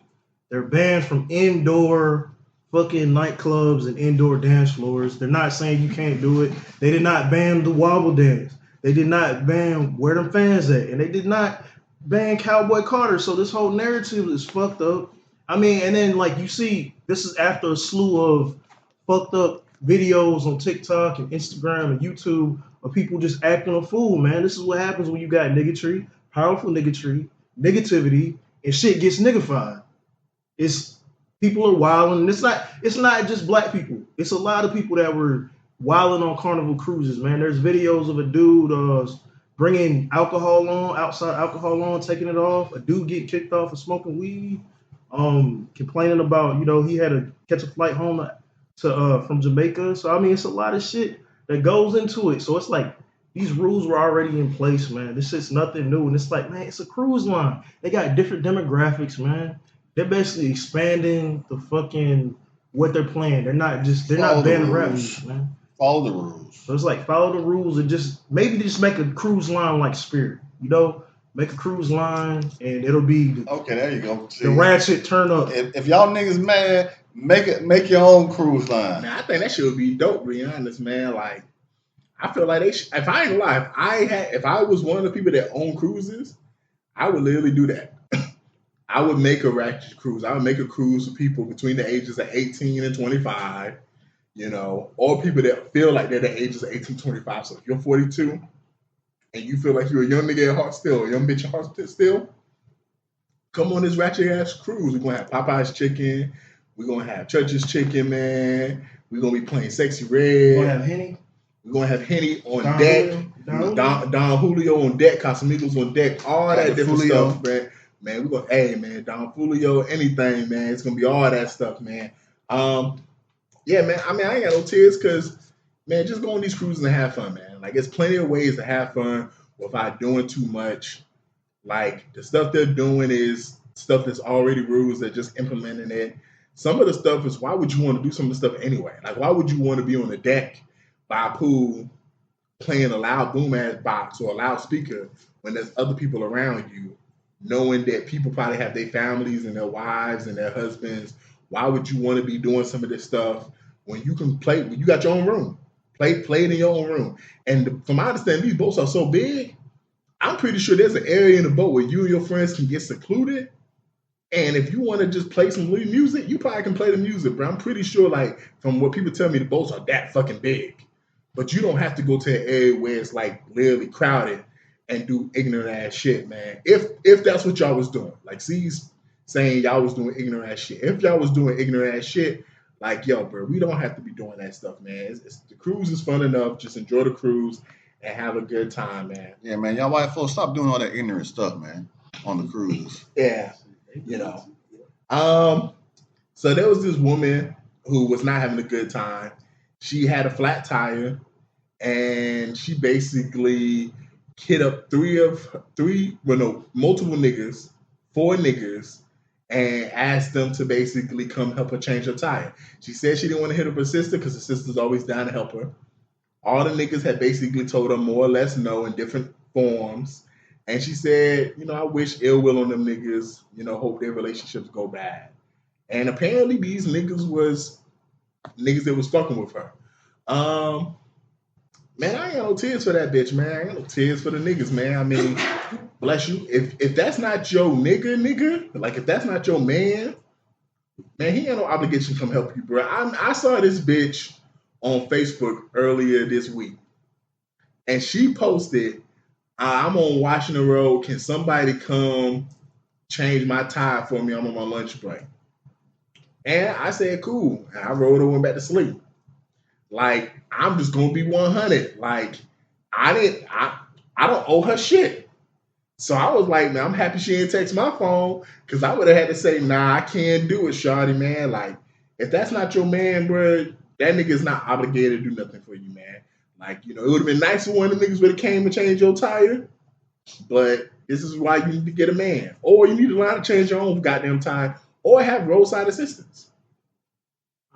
They're banned from indoor fucking nightclubs and indoor dance floors. They're not saying you can't do it. They did not ban the wobble dance. They did not ban Where Them Fans At. And they did not ban Cowboy Carter. So this whole narrative is fucked up. I mean, and then you see, this is after a slew of fucked up videos on TikTok and Instagram and YouTube of people just acting a fool, man. This is what happens when you got niggatry, powerful niggatry, negativity, and shit gets niggified. It's people are wilding. It's not just black people. It's a lot of people that were wilding on Carnival cruises, man. There's videos of a dude bringing outside alcohol on, taking it off. A dude getting kicked off for smoking weed, complaining about, he had to catch a flight home from Jamaica. So, I mean, it's a lot of shit that goes into it. So it's these rules were already in place, man. This shit's nothing new. And it's man, it's a cruise line. They got different demographics, man. They're basically expanding the fucking what they're playing. They're not banning rap music, man. Follow the rules. So it's follow the rules and maybe just make a cruise line like Spirit. Make a cruise line and it'll be okay. There you go. See, the ratchet turn up. If y'all niggas mad, make your own cruise line. Man, I think that shit would be dope. To be honest, man. I feel they should. If I ain't gonna lie, if I was one of the people that own cruises, I would literally do that. I would make a ratchet cruise. I would make a cruise for people between the ages of 18 and 25, or people that feel like they're the ages of 18 to 25. So if you're 42, and you feel like you're a young nigga at heart still, a young bitch at heart still, come on this ratchet ass cruise. We're gonna have Popeye's chicken. We're gonna have Church's chicken, man. We're gonna be playing Sexy Red. We're gonna have Henny. We're gonna have Henny on deck. Don Julio on deck. Casamigos on deck. All that different stuff, man. Man, we're gonna, Don Julio, anything, man. It's gonna be all that stuff, man. Yeah, man. I mean, I ain't got no tears because, man, just go on these cruises and have fun, man. Like, there's plenty of ways to have fun without doing too much. Like, the stuff they're doing is stuff that's already rules. They're just implementing it. Some of the stuff is, why would you want to do some of the stuff anyway? Like, why would you want to be on the deck by a pool playing a loud boom-ass box or a loudspeaker when there's other people around you, knowing that people probably have their families and their wives and their husbands? Why would you want to be doing some of this stuff when you can play, when you got your own room? Play it in your own room. And from my understanding, these boats are so big, I'm pretty sure there's an area in the boat where you and your friends can get secluded. And if you want to just play some music, you probably can play the music, bro. I'm pretty sure, like, from what people tell me, the boats are that fucking big. But you don't have to go to an area where it's, like, literally crowded and do ignorant ass shit, man. If that's what y'all was doing. Like, C's saying y'all was doing ignorant ass shit. If y'all was doing ignorant ass shit, like, yo, bro, we don't have to be doing that stuff, man. The cruise is fun enough. Just enjoy the cruise and have a good time, man. Yeah, man. Y'all white folks, stop doing all that ignorant stuff, man, on the cruises. Yeah, you know. So there was this woman who was not having a good time. She had a flat tire, and she basically hit up multiple niggas, 4 niggas, and asked them to basically come help her change her tire. She said she didn't want to hit up her sister because her sister's always down to help her. All the niggas had basically told her more or less no in different forms. And she said, you know, I wish ill will on them niggas, you know, hope their relationships go bad. And apparently these niggas was niggas that was fucking with her. Man, I ain't got no tears for that bitch, man. I ain't got no tears for the niggas, man. I mean, bless you. If that's not your nigga, like if that's not your man, he ain't no obligation to come help you, bro. I saw this bitch on Facebook earlier this week, and she posted, I'm on Washington Road. Can somebody come change my tire for me? I'm on my lunch break. And I said, cool. And I rolled over and went back to sleep. Like, I'm just gonna be 100. Like, I don't owe her shit. So I was like, man, I'm happy she didn't text my phone, because I would have had to say, nah, I can't do it, shawty, man. Like, if that's not your man, bro, that nigga's not obligated to do nothing for you, man. Like, you know, it would have been nice if one of the niggas would have came and changed your tire, but this is why you need to get a man. Or you need to learn how to change your own goddamn tire, or have roadside assistance.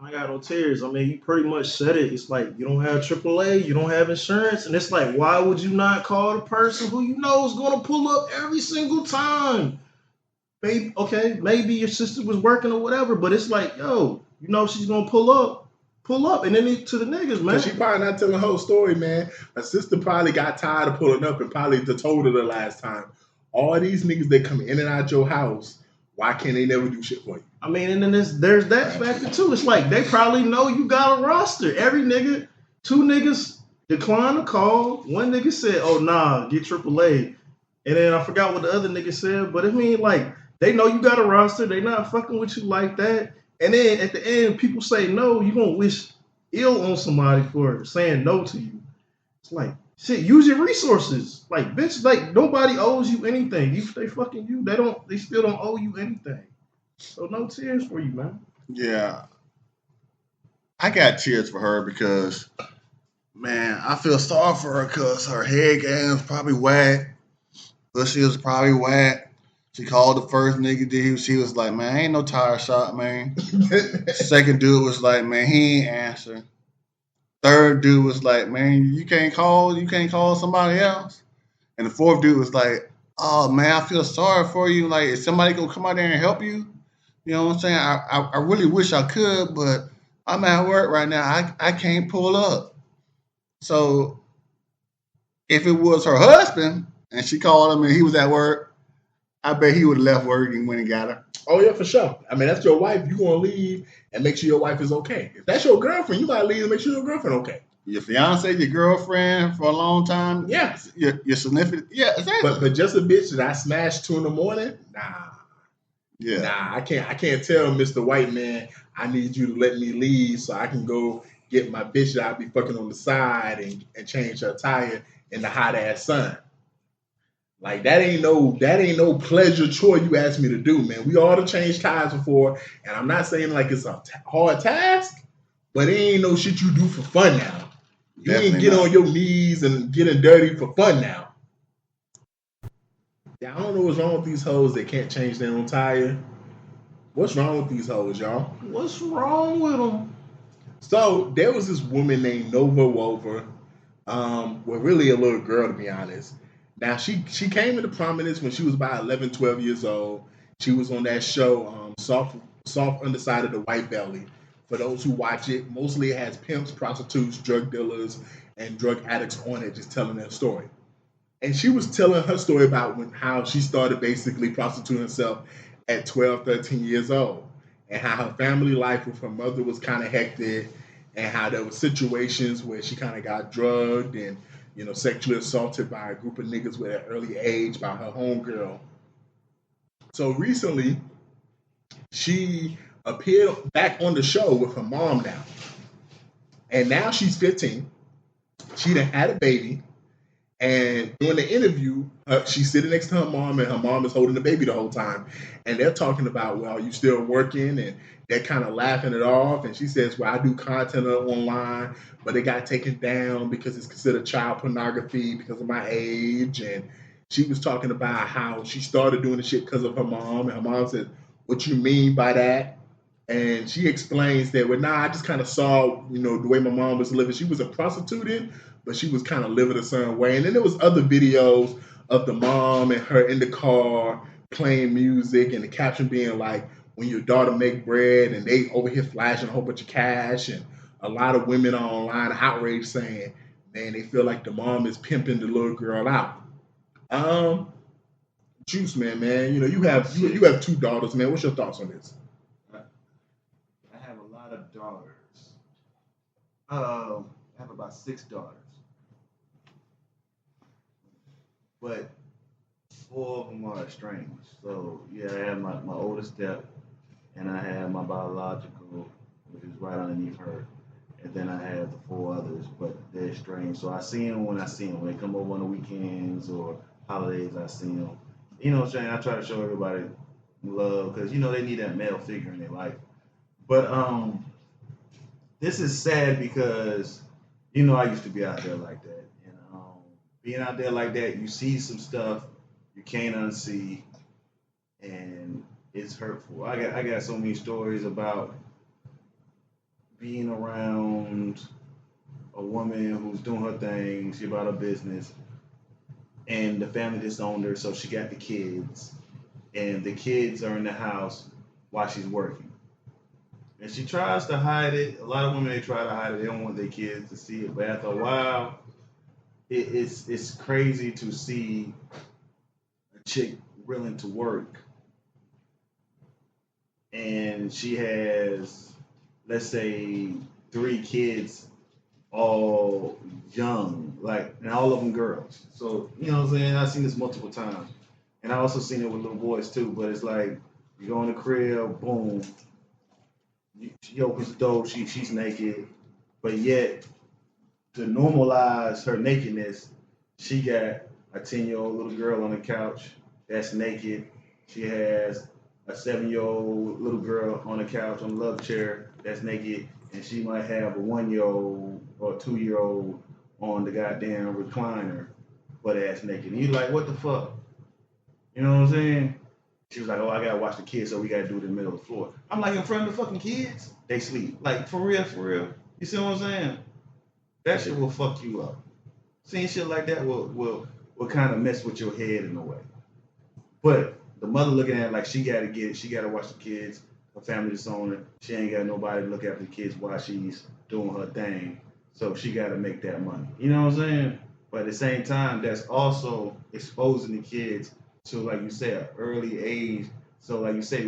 I got no tears. I mean, you pretty much said it. It's like, you don't have AAA, you don't have insurance, and it's like, why would you not call the person who you know is going to pull up every single time? Maybe, okay, maybe your sister was working or whatever, but it's like, yo, you know she's going to pull up, and then to the niggas, man. She probably not telling the whole story, man. Her sister probably got tired of pulling up and probably told her the last time. All these niggas that come in and out your house, why can't they never do shit for you? I mean, and then there's that factor too. It's like they probably know you got a roster. Every nigga, 2 niggas declined the call. 1 nigga said, oh, nah, get AAA. And then I forgot what the other nigga said. But I mean, like, they know you got a roster. They not fucking with you like that. And then at the end, people say no. You gonna wish ill on somebody for saying no to you. It's like, shit, use your resources. Like, bitch, like, nobody owes you anything. If they fucking you, they still don't owe you anything. So no tears for you, man. Yeah. I got tears for her because, man, I feel sorry for her because her head game was probably whack. Pussy was probably whack. She called the first nigga. She was like, man, ain't no tire shot, man. Second dude was like, man, he ain't answer. Third dude was like, man, you can't call somebody else. And the fourth dude was like, oh, man, I feel sorry for you. Like, is somebody gonna come out there and help you? You know what I'm saying? I really wish I could, but I'm at work right now. I can't pull up. So if it was her husband and she called him and he was at work, I bet he would have left work and went and got her. Oh, yeah, for sure. I mean, that's your wife. You going to leave and make sure your wife is okay. If that's your girlfriend, you got to leave and make sure your girlfriend okay. your fiance, your girlfriend for a long time. Yeah. Your significant. Yeah, exactly. But just a bitch that I smashed 2 in the morning, nah. Yeah. Nah, I can't tell Mr. White Man, I need you to let me leave so I can go get my bitch that I'll be fucking on the side and change her tire in the hot ass sun. Like that ain't no pleasure chore you asked me to do, man. We all have changed tires before, and I'm not saying like it's a hard task, but it ain't no shit you do for fun now. You Definitely ain't get not. on your knees and getting dirty for fun now. Yeah, I don't know what's wrong with these hoes that can't change their own tire. What's wrong with these hoes, y'all? What's wrong with them? So there was this woman named Wova, well, really a little girl to be honest. Now she came into prominence when she was about 11, 12 years old. She was on that show, Soft Underside of the White Belly. For those who watch it, mostly it has pimps, prostitutes, drug dealers, and drug addicts on it, just telling their story. And she was telling her story about how she started basically prostituting herself at 12, 13 years old, and how her family life with her mother was kind of hectic, and how there were situations where she kind of got drugged and sexually assaulted by a group of niggas at an early age by her homegirl. So recently, she appeared back on the show with her mom now, and now she's 15. She done had a baby. And during the interview, she's sitting next to her mom, and her mom is holding the baby the whole time. And they're talking about, well, are you still working? And they're kind of laughing it off. And she says, well, I do content online, but it got taken down because it's considered child pornography because of my age. And she was talking about how she started doing the shit because of her mom. And her mom said, what you mean by that? And she explains that, well, I just kind of saw, the way my mom was living. She was a prostitute, but she was kind of living a certain way. And then there was other videos of the mom and her in the car playing music, and the caption being like, when your daughter make bread, and they over here flashing a whole bunch of cash. And a lot of women are online outraged saying, man, they feel like the mom is pimping the little girl out. Juice man, you have 2 daughters, man. What's your thoughts on this? I have a lot of daughters. I have about 6 daughters. But 4 of them are estranged. So yeah, I have my oldest step, and I have my biological, which is right underneath her, and then I have the 4 others, but they're estranged. So I see them when I see them. When they come over on the weekends or holidays, I see them. You know what I'm saying? I try to show everybody love because they need that male figure in their life. But this is sad because I used to be out there like that. Being out there like that, you see some stuff you can't unsee, and it's hurtful. I got so many stories about being around a woman who's doing her thing, she about her business, and the family disowned her, so she got the kids, and the kids are in the house while she's working. And she tries to hide it. A lot of women, they try to hide it. They don't want their kids to see it, but after a while, it's crazy to see a chick willing to work, and she has, let's say, 3 kids, all young, and all of them girls. So what I'm saying, I've seen this multiple times, and I also seen it with little boys too. But it's like you go in the crib, boom, she opens the door, she's naked, but yet, to normalize her nakedness, she got a 10-year-old little girl on the couch that's naked. She has a 7-year-old little girl on the couch on the love chair that's naked, and she might have a 1-year-old or a 2-year-old on the goddamn recliner, butt ass naked. And you're like, what the fuck? You know what I'm saying? She was like, oh, I gotta watch the kids, so we gotta do it in the middle of the floor. I'm like, in front of the fucking kids? They sleep. Like, for real, for real. You see what I'm saying? That shit will fuck you up. Seeing shit like that will kind of mess with your head in a way. But the mother looking at it like she gotta get it, she gotta watch the kids, her family disown her, she ain't got nobody to look after the kids while she's doing her thing, so she gotta make that money. You know what I'm saying? But at the same time, that's also exposing the kids to, like you say, an early age. So like you say,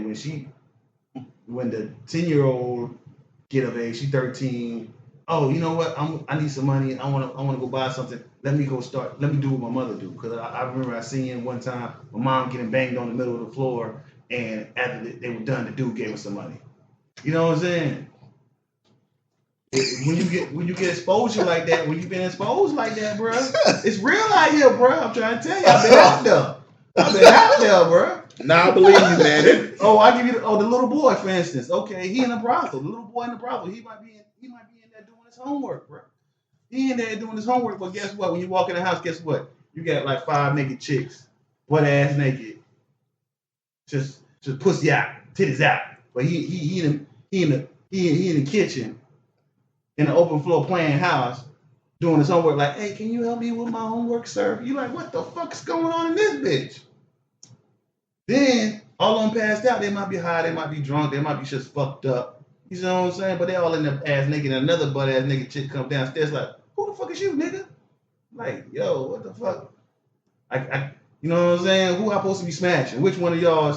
when the 10-year-old get of age, she's 13, oh, you know what? I need some money. I want to go buy something. Let me do what my mother do. Because I remember I seen one time my mom getting banged on the middle of the floor, and after they were done, the dude gave her some money. You know what I'm saying? When you get exposure like that, when you've been exposed like that, bro, it's real out here, bro. I'm trying to tell you, I've been out there, bro. Nah, I believe you, man. I give you the little boy, for instance. Okay, he in a brothel. The little boy in the brothel. He might be in there doing his homework, bro. He in there doing his homework, but guess what? When you walk in the house, guess what? You got like 5 naked chicks, butt ass naked, just pussy out, titties out. But he in the kitchen, in the open floor playing house, doing his homework. Like, hey, can you help me with my homework, sir? You like, what the fuck's going on in this bitch? Then all of them passed out. They might be high, they might be drunk, they might be just fucked up. You know what I'm saying? But they all in their ass naked, and another butt ass naked chick come downstairs like, who the fuck is you, nigga? Like, yo, what the fuck? I you know what I'm saying? Who I supposed to be smashing? Which one of y'all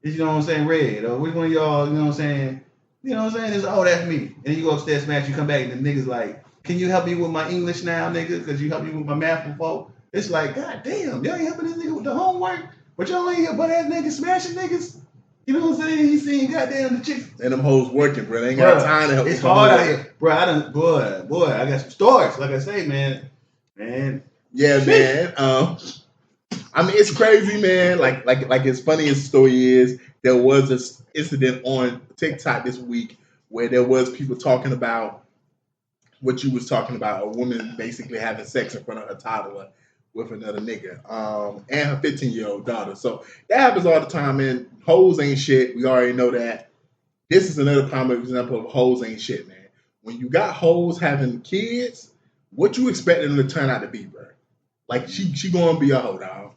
is, you know what I'm saying, red? Or which one of y'all, you know what I'm saying? You know what I'm saying? It's, oh, that's me. And you go upstairs, smash, you come back, and the nigga's like, can you help me with my English now, nigga? Because you helped me with my math before. It's like, god damn, y'all ain't helping this nigga with the homework, but y'all ain't here butt ass niggas smashing niggas. You know what I'm saying? He's seeing goddamn the chicks. And them hoes working, bro. They ain't got time to help. It's hard out here. Bro, I got some stories. Like I say, man. Yeah, man. I mean, it's crazy, man. Like as funny as the story is, there was this incident on TikTok this week where there was people talking about what you was talking about, a woman basically having sex in front of her toddler with another nigga, and her 15-year-old daughter. So that happens all the time, man. Hoes ain't shit. We already know that. This is another prime example of hoes ain't shit, man. When you got hoes having kids, what you expect them to turn out to be, bro? Like, she gonna be a hoe, dog.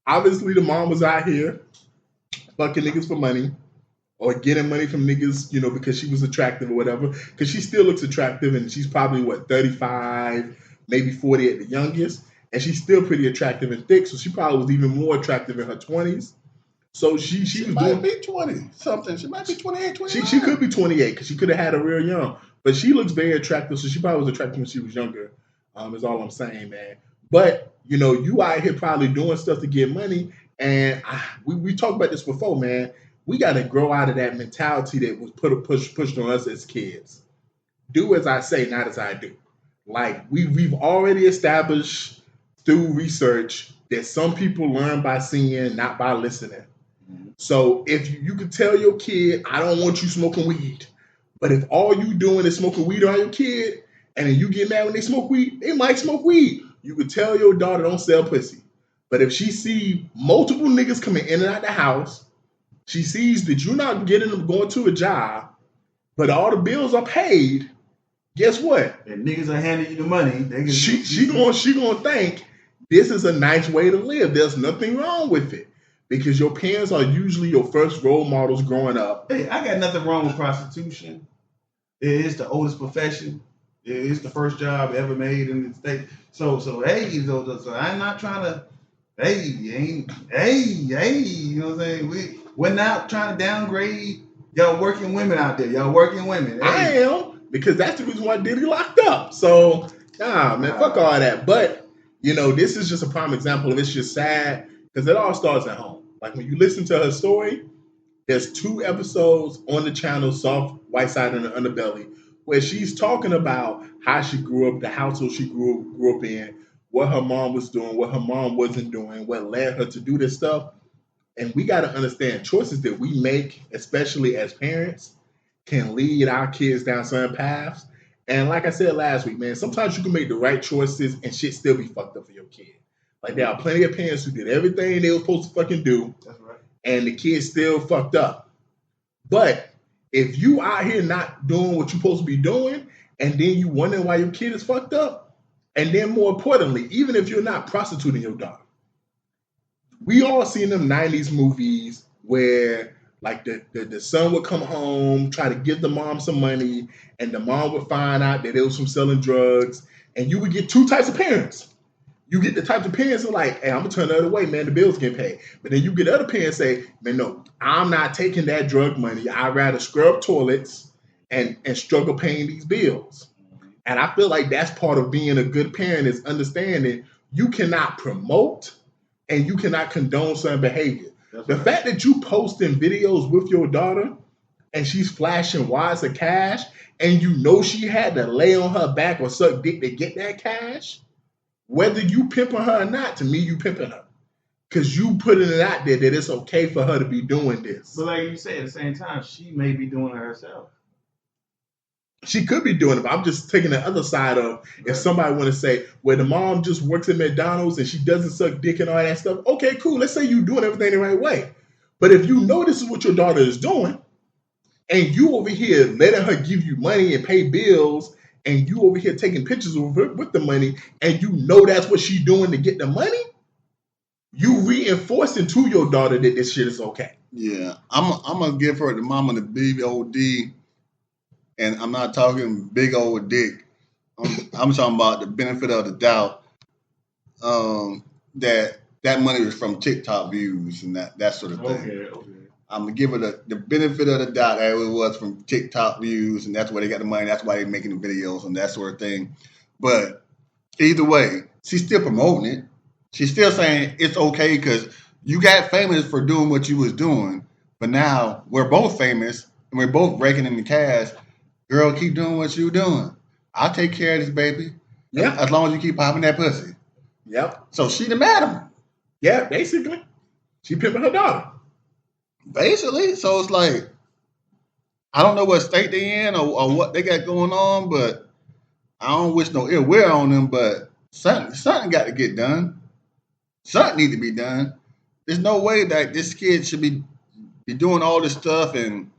Obviously, the mom was out here fucking niggas for money or getting money from niggas, you know, because she was attractive or whatever. Because she still looks attractive, and she's probably, 35, maybe 40 at the youngest. And she's still pretty attractive and thick, so she probably was even more attractive in her 20s. So she was might doing... be 20 something. She might be 28, 29. She could be 28 because she could have had her real young. But she looks very attractive, so she probably was attractive when she was younger, is all I'm saying, man. But, you know, you out here probably doing stuff to get money. And we talked about this before, man. We got to grow out of that mentality that was pushed on us as kids. Do as I say, not as I do. Like, we've already established through research that some people learn by seeing, not by listening. So if you could tell your kid, I don't want you smoking weed. But if all you doing is smoking weed around your kid, and then you get mad when they smoke weed, they might smoke weed. You could tell your daughter don't sell pussy. But if she see multiple niggas coming in and out the house, she sees that you're not getting them going to a job, but all the bills are paid, guess what? And niggas are handing you the money. She gonna think this is a nice way to live. There's nothing wrong with it. Because your parents are usually your first role models growing up. Hey, I got nothing wrong with prostitution. It is the oldest profession. It is the first job ever made in the state. So I'm not trying to, you know what I'm saying? We're not trying to downgrade y'all working women out there. Y'all working women. Hey. I am, because that's the reason why Diddy locked up. So, nah, man, fuck all that. But, you know, this is just a prime example of it's just sad. Because it all starts at home. Like, when you listen to her story, there's 2 episodes on the channel, Soft White Side and the Underbelly, where she's talking about how she grew up, the household she grew up in, what her mom was doing, what her mom wasn't doing, what led her to do this stuff. And we got to understand choices that we make, especially as parents, can lead our kids down certain paths. And like I said last week, man, sometimes you can make the right choices and shit still be fucked up for your kid. Like, there are plenty of parents who did everything they were supposed to fucking do. That's right. And the kid still fucked up. But if you out here not doing what you're supposed to be doing, and then you wondering why your kid is fucked up, and then more importantly, even if you're not prostituting your daughter, we all seen them 90s movies where, like, the son would come home, try to give the mom some money, and the mom would find out that it was from selling drugs, and you would get 2 types of parents. You get the types of parents who are like, hey, I'm going to turn the other way, man. The bills get paid. But then you get other parents say, man, no, I'm not taking that drug money. I'd rather scrub toilets and struggle paying these bills. And I feel like that's part of being a good parent is understanding you cannot promote and you cannot condone certain behavior. The fact that you posting videos with your daughter and she's flashing wads of cash and you know she had to lay on her back or suck dick to get that cash, whether you pimping her or not, to me, you pimping her. Because you putting it out there that it's okay for her to be doing this. But like you say, at the same time, she may be doing it herself. She could be doing it, but I'm just taking the other side of if somebody want to say, well, the mom just works at McDonald's and she doesn't suck dick and all that stuff. Okay, cool. Let's say you're doing everything the right way. But if you know this is what your daughter is doing and you over here letting her give you money and pay bills and you over here taking pictures of her with the money and you know that's what she's doing to get the money, you reinforcing to your daughter that this shit is okay. Yeah, I'm gonna give her the mama the big old D, and I'm not talking big old dick. I'm talking about the benefit of the doubt. That money was from TikTok views and that sort of thing. Okay. I'm gonna give her the benefit of the doubt that it was from TikTok views, and that's where they got the money. That's why they're making the videos and that sort of thing. But either way, she's still promoting it. She's still saying it's okay because you got famous for doing what you was doing, but now we're both famous and we're both raking in the cash. Girl, keep doing what you doing. I'll take care of this baby. Yeah. As long as you keep popping that pussy. Yep. So she the madam. Yeah, basically. She pimping her daughter. Basically. So it's like, I don't know what state they in or what they got going on, but I don't wish no ill will on them, but something got to get done. Something need to be done. There's no way that this kid should be doing all this stuff and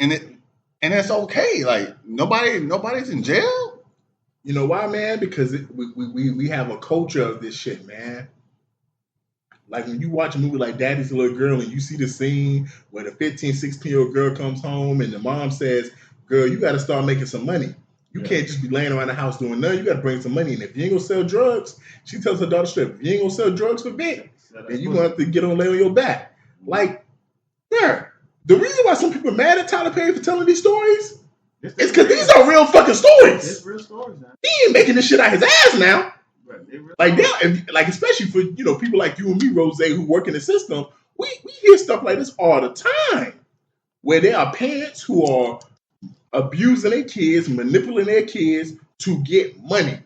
it's okay. Like nobody's in jail. You know why, man? Because we have a culture of this shit, man. Like when you watch a movie like Daddy's a Little Girl and you see the scene where the 15, 16-year-old girl comes home and the mom says, girl, you got to start making some money. You can't just be laying around the house doing nothing. You got to bring some money in. If you ain't going to sell drugs, she tells her daughter straight, if you ain't going to sell drugs for Vic, then you're going to have to get on lay on your back. Like, yeah. The reason why some people are mad at Tyler Perry for telling these stories is because these are real fucking stories. It's real stories now. He ain't making this shit out his ass now. Right, Like especially for people like you and me, Rose, who work in the system, we hear stuff like this all the time, where there are parents who are abusing their kids, manipulating their kids to get money.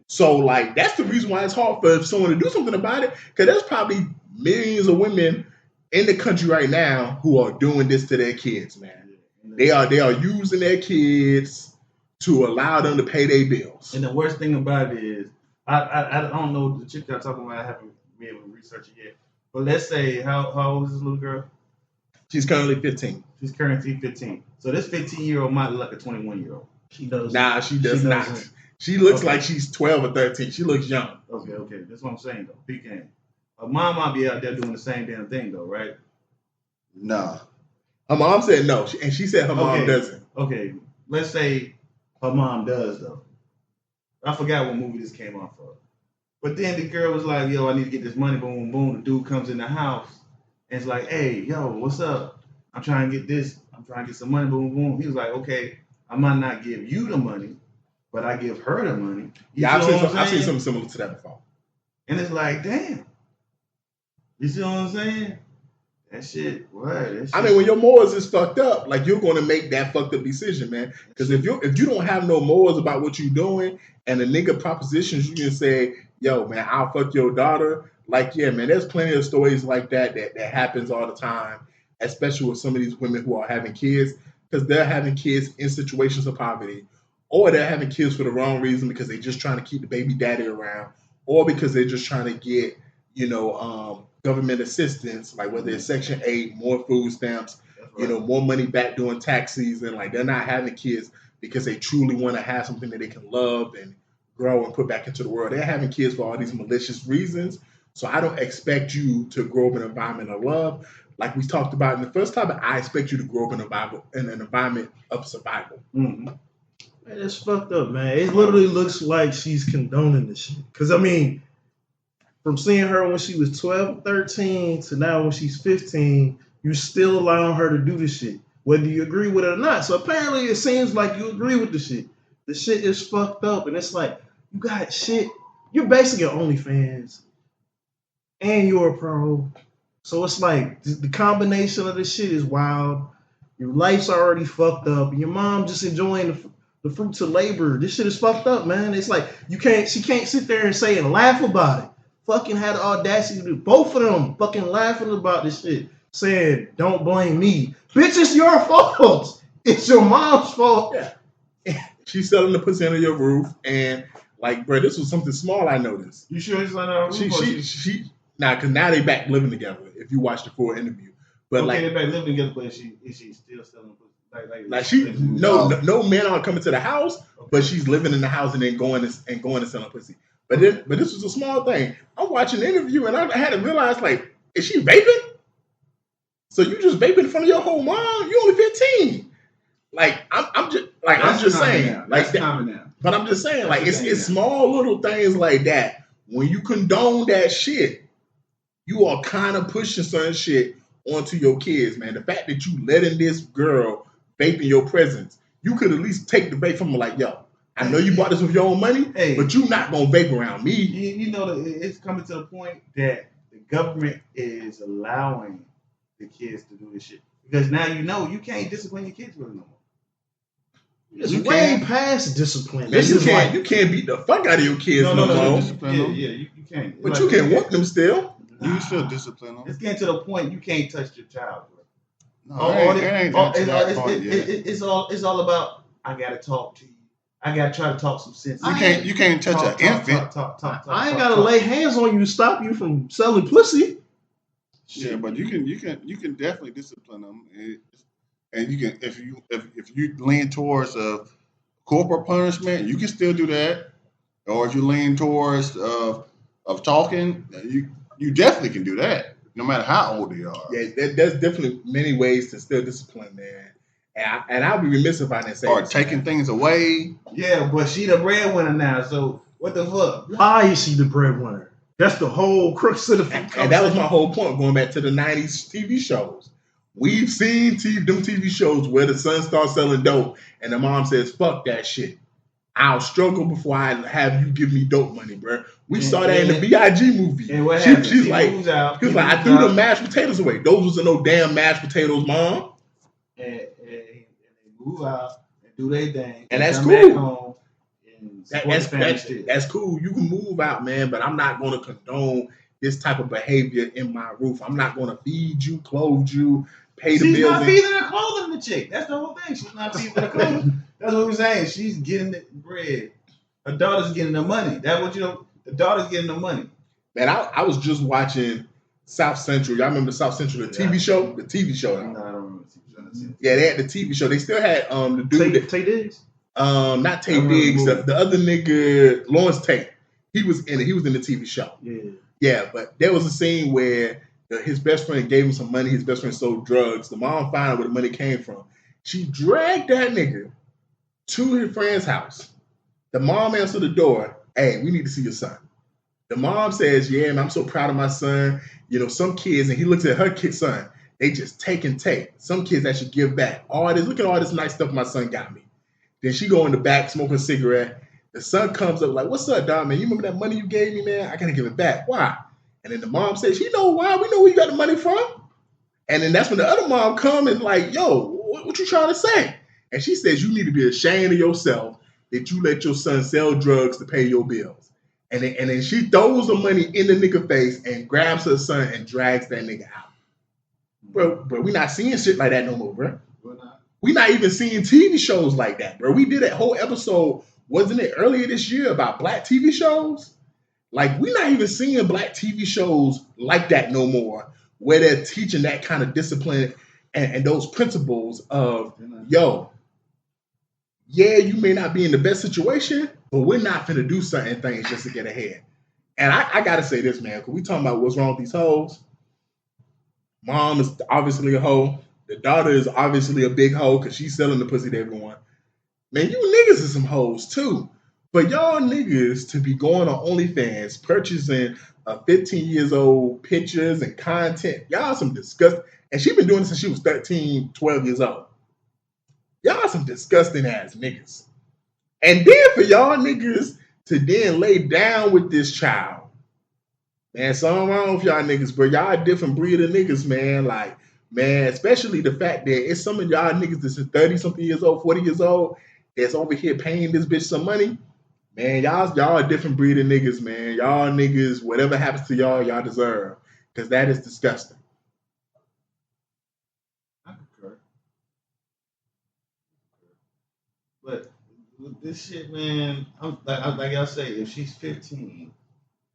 So like that's the reason why it's hard for someone to do something about it, because there's probably millions of women in the country right now who are doing this to their kids, man. They are using their kids to allow them to pay their bills. And the worst thing about it is, I don't know the chick y'all talking about. I haven't been able to research it yet. But let's say, how old is this little girl? She's currently 15. She's currently 15. So this 15-year-old might look like a 21-year-old. She does. Nah, she does not. She looks like she's 12 or 13. She looks young. Okay. That's what I'm saying, though. Big game. Her mom might be out there doing the same damn thing, though, right? Nah. Her mom said no, and she said her mom doesn't. Okay, let's say her mom does, though. I forgot what movie this came off of. But then the girl was like, yo, I need to get this money, boom, boom. The dude comes in the house, and it's like, hey, yo, what's up? I'm trying to get this. I'm trying to get some money, boom, boom. He was like, okay, I might not give you the money, but I give her the money. Yeah, I've seen something similar to that before. And it's like, damn. You see what I'm saying? That shit, what? I mean, when your morals is fucked up, like you're going to make that fucked up decision, man. Because if you don't have no morals about what you're doing, and the nigga propositions you can say, yo, man, I'll fuck your daughter. Like, yeah, man, there's plenty of stories like that happens all the time, especially with some of these women who are having kids, because they're having kids in situations of poverty, or they're having kids for the wrong reason because they're just trying to keep the baby daddy around, or because they're just trying to get, government assistance, like whether it's Section 8, more food stamps, more money back during tax season. Like they're not having kids because they truly want to have something that they can love and grow and put back into the world. They're having kids for all these malicious reasons. So I don't expect you to grow up in an environment of love. Like we talked about in the first topic, I expect you to grow up in an environment of survival. Mm-hmm. Man, it's fucked up, man. It literally looks like she's condoning this shit. Because, I mean, from seeing her when she was 12, 13 to now when she's 15, you're still allowing her to do this shit. whether you agree with it or not. So apparently it seems like you agree with the shit. The shit is fucked up, and it's like you got shit. You're basically an OnlyFans, and you're a pro. So it's like the combination of this shit is wild. Your life's already fucked up, and your mom just enjoying the fruits of labor. This shit is fucked up, man. It's like she can't sit there and say and laugh about it. Fucking had the audacity to do both of them fucking laughing about this shit, saying, "Don't blame me, bitch. It's your fault. It's your mom's fault." Yeah. She's selling the pussy under your roof, and like, bro, this was something small I noticed. You sure it's under her roof? She because now they back living together. If you watch the full interview, but okay, like they back living together, but is she still selling pussy? Like she no men aren't coming to the house, but she's living in the house and then going to sell pussy. But this was a small thing. I'm watching the interview and I had to realize, like, is she vaping? So you just vaping in front of your whole mom? You only 15. Like I'm just saying, now. Like that's common now. But I'm just saying, like it's small little things like that. When you condone that shit, you are kind of pushing certain shit onto your kids, man. The fact that you letting this girl vape in your presence, you could at least take the vape from her, like, yo, I know you bought this with your own money, but you not gonna vape around me. You know, it's coming to the point that the government is allowing the kids to do this shit because now you know you can't discipline your kids really no more. It's way past discipline. Man, you can't beat the fuck out of your kids no more. Yeah, you can't. But you can whoop them still. You can still discipline them. It's getting to the point you can't touch your child, bro. It's all about. I gotta talk to you. I gotta try to talk some sense. You can't touch an infant. I ain't gotta lay hands on you to stop you from selling pussy. Yeah, but you can definitely discipline them, and you can if you lean towards corporal punishment, you can still do that. Or if you lean towards of talking, you definitely can do that, no matter how old they are. Yeah, there's definitely many ways to still discipline, man. And I'd be remiss if I didn't say. Or taking things away. Yeah, but she the breadwinner now, so what the fuck? Why is she the breadwinner? That's the whole crux of the. And that was my whole point, going back to the '90s TV shows. We've seen them TV shows where the son starts selling dope, and the mom says, "Fuck that shit. I'll struggle before I have you give me dope money, bro." We saw that in the B.I.G. movie. And what happens? She's like, I threw the mashed potatoes away. Those wasn't no damn mashed potatoes, mom. And they move out and do their thing. And that's come cool. Back home and that's cool. You can move out, man, but I'm not going to condone this type of behavior in my roof. I'm not going to feed you, clothe you, pay the bills. She's not feeding her clothing the chick. That's the whole thing. She's not feeding her clothing. That's what we're saying. She's getting the bread. Her daughter's getting the money. That's what you know. The daughter's getting the money. Man, I was just watching South Central. Y'all remember South Central, the TV show? The TV show. No, I don't remember the TV show. Yeah, they had the TV show. They still had the dude Tay Diggs? not Tay Diggs, the other nigga, Lawrence Tate. He was in it. He was in the TV show. Yeah, but there was a scene where his best friend gave him some money. His best friend sold drugs. The mom found out where the money came from. She dragged that nigga to his friend's house. The mom answered the door. Hey, we need to see your son. The mom says, yeah, man, I'm so proud of my son. You know, some kids, and he looks at her kid's son, they just take and take. Some kids that should give back. Look at all this nice stuff my son got me. Then she go in the back smoking a cigarette. The son comes up like, what's up, dog, man? You remember that money you gave me, man? I got to give it back. Why? And then the mom says, you know why? We know where you got the money from. And then that's when the other mom come and like, yo, what you trying to say? And she says, you need to be ashamed of yourself that you let your son sell drugs to pay your bills. And then she throws the money in the nigga face and grabs her son and drags that nigga out. Bro, we not seeing shit like that no more, bro. We not even seeing TV shows like that, bro. We did that whole episode, wasn't it, earlier this year about black TV shows? Like, we not even seeing black TV shows like that no more, where they're teaching that kind of discipline and those principles of, yo, yeah, you may not be in the best situation, but we're not finna do certain things just to get ahead. And I gotta say this, man, because we talking about what's wrong with these hoes. Mom is obviously a hoe. The daughter is obviously a big hoe because she's selling the pussy to everyone. Man, you niggas are some hoes too. But y'all niggas to be going on OnlyFans, purchasing 15 years old pictures and content, y'all some disgusting. And she been doing this since she was 13, 12 years old. y'all some disgusting ass niggas. And then for y'all niggas to then lay down with this child. Man, something wrong with y'all niggas, bro. Y'all a different breed of niggas, man. Like, man, especially the fact that it's some of y'all niggas that's 30-something years old, 40 years old, that's over here paying this bitch some money. Man, y'all a different breed of niggas, man. Y'all niggas, whatever happens to y'all deserve. Because that is disgusting. I concur. But with this shit, man, like y'all say, if she's 15,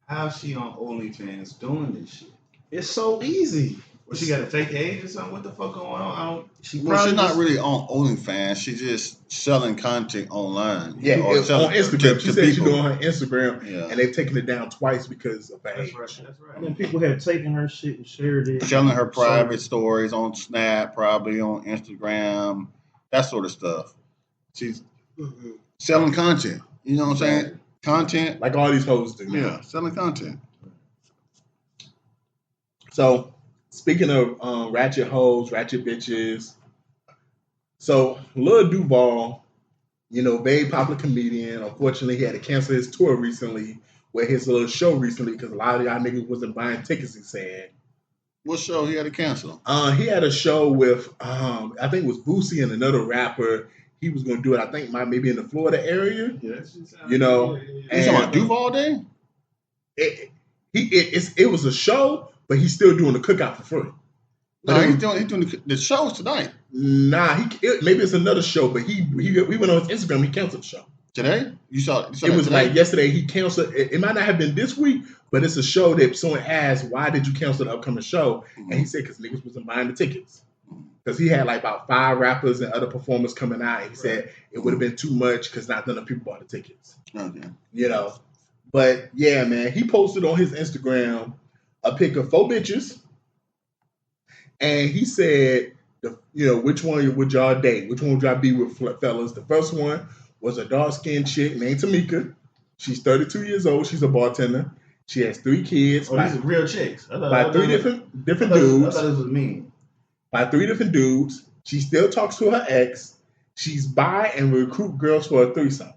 how's she on OnlyFans doing this shit? It's so easy. Well, she got a fake age or something? What the fuck going on? She's not really on OnlyFans. She's just selling content online. Yeah, or on Instagram. She said she's doing her Instagram, Yeah. and they've taken it down twice because of her age. That's right. I mean, people have taken her shit and shared it. Selling her private stories on Snap, probably on Instagram, that sort of stuff. She's selling content. You know what I'm saying? Content. Like all these hoes do. Yeah, selling content. So, speaking of ratchet hoes, ratchet bitches, so Lil Duval, you know, very popular comedian. Unfortunately, he had to cancel his tour recently, with his little show recently, because a lot of y'all niggas wasn't buying tickets, he said. What show he had to cancel? He had a show with, I think it was Boosie and another rapper. He was going to do it, I think, maybe in the Florida area. Yeah, you know. You talking about Duval Day? It was a show, but he's still doing the cookout for free. No, he's doing the shows tonight. Nah, maybe it's another show, but he went on his Instagram. He canceled the show Today? You saw it was today? like yesterday. He canceled. It might not have been this week, but it's a show that someone asked, "Why did you cancel the upcoming show?" And he said, "Because niggas wasn't buying the tickets." Because he had like about 5 rappers and other performers coming out. And he said it would have been too much because not enough people bought the tickets. Okay. You know, but yeah, man, he posted on his Instagram a pic of 4 bitches, and he said, which one would y'all date? Which one would y'all be with, fellas? The first one was a dark-skinned chick named Tamika. She's 32 years old. She's a bartender. She has 3 kids. Oh, these are real chicks. By 3 different dudes. I thought this was mean. By 3 different dudes. She still talks to her ex. She's bi and recruit girls for a threesome.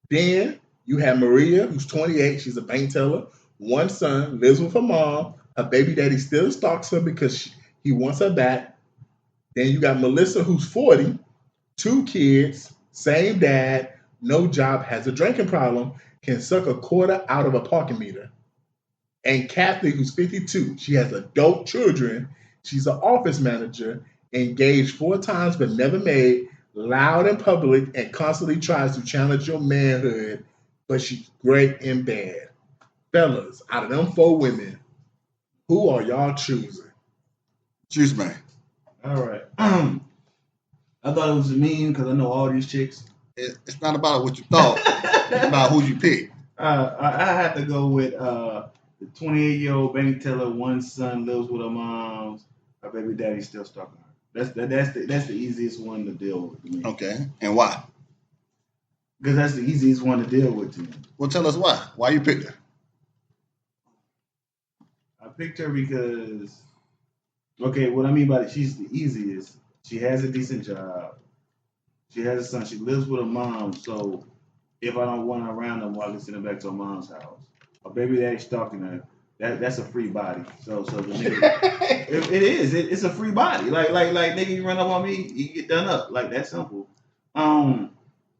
Then you have Maria, who's 28. She's a bank teller. 1 son, lives with her mom. Her baby daddy still stalks her because he wants her back. Then you got Melissa, who's 40. 2 kids, same dad, no job, has a drinking problem, can suck a quarter out of a parking meter. And Kathy, who's 52. She has adult children. She's an office manager, engaged 4 times but never married, loud in public, and constantly tries to challenge your manhood, but she's great in bed. Fellas, out of them 4 women, who are y'all choosing? Choose me. All right. I thought it was mean because I know all these chicks. It's not about what you thought. It's about who you pick. I had to go with the 28-year-old bank teller. 1 son lives with her moms. Her baby daddy's still stalking her. That's the easiest one to deal with to me. Okay. And why? Because that's the easiest one to deal with to me. Well, tell us why. Why you picked her? I picked her because, okay, what I mean by it, she's the easiest. She has a decent job. She has a son. She lives with her mom. So if I don't want her around them, I can send her back to her mom's house. Her baby daddy stalking her. That's a free body. So the nigga, it is. It's a free body. Like nigga, you run up on me, you get done up. Like that simple.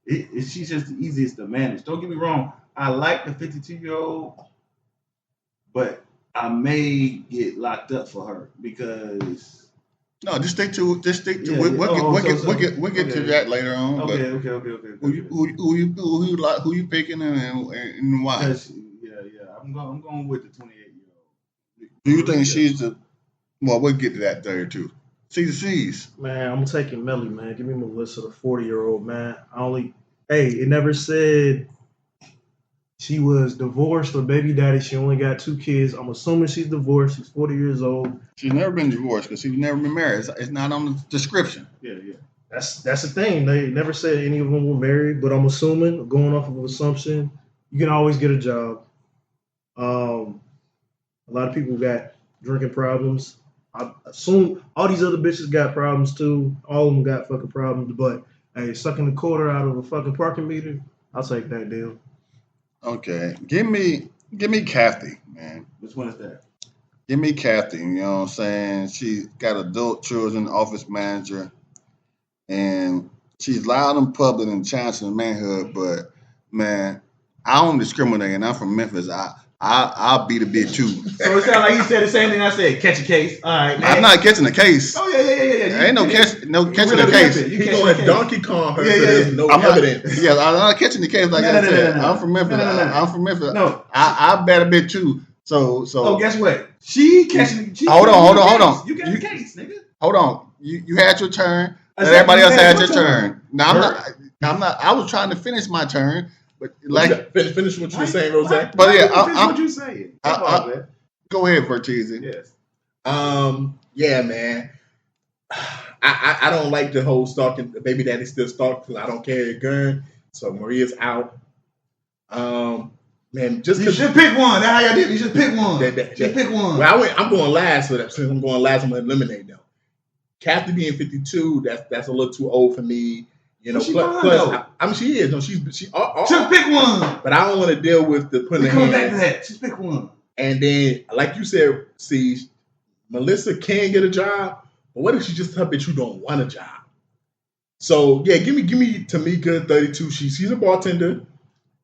She's just the easiest to manage. Don't get me wrong. I like the 52-year-old, but I may get locked up for her because. No, just stick to. Yeah, We'll get to that later on. Okay. Who you picking and why? I'm going with the 28-year-old. Do you think she's the? Well, we'll get to that there too. C's. Man, I'm taking Melly, man. Give me Melissa, the 40-year-old, man. It never said she was divorced or baby daddy. She only got 2 kids. I'm assuming she's divorced. She's 40 years old. She's never been divorced because she's never been married. It's not on the description. Yeah. That's the thing. They never said any of them were married, but I'm assuming, going off of an assumption, you can always get a job. A lot of people got drinking problems. I assume all these other bitches got problems too. All of them got fucking problems, but Hey, sucking the quarter out of a fucking parking meter, I'll take that deal. Okay, give me Kathy, man. Which one is that? Give me Kathy. You know what I'm saying? She got adult children, office manager, and she's loud in public and challenging manhood. But man, I don't discriminate, and I'm from Memphis. I'll beat a bitch too. So it sounds like you said the same thing I said. Catch a case. All right, man. I'm not catching the case. Oh yeah. Ain't no catching the case. He's going to Donkey Kong her. So there's no evidence. I'm not catching the case like I said. I'm from Memphis. I'm from Memphis. No, I bet a bitch too. So. Oh, guess what? She catching. Hold on. You got the case, nigga. Hold on. You had your turn. Everybody else had your turn. No, I'm not. I was trying to finish my turn, but like finish what you were saying, Rose. But yeah, what you saying? Go ahead, Vertizi. Yes. Yeah, man. I don't like the whole stalking. The baby daddy still stalks because I don't carry a gun. So Maria's out. Man, just you should pick one. That's how y'all did. You should pick one. Just pick one. Well, I'm going last, so since I'm going last, I'm going to eliminate them. Kathy being 52, that's a little too old for me. You know, plus I mean, she is. No, she. Just pick one. But I don't want to deal with the putting. Come back to that. Just pick one. And then, like you said, see, Melissa can get a job, but what if she just tell bitch you don't want a job? So yeah, give me Tamika, 32. She's a bartender.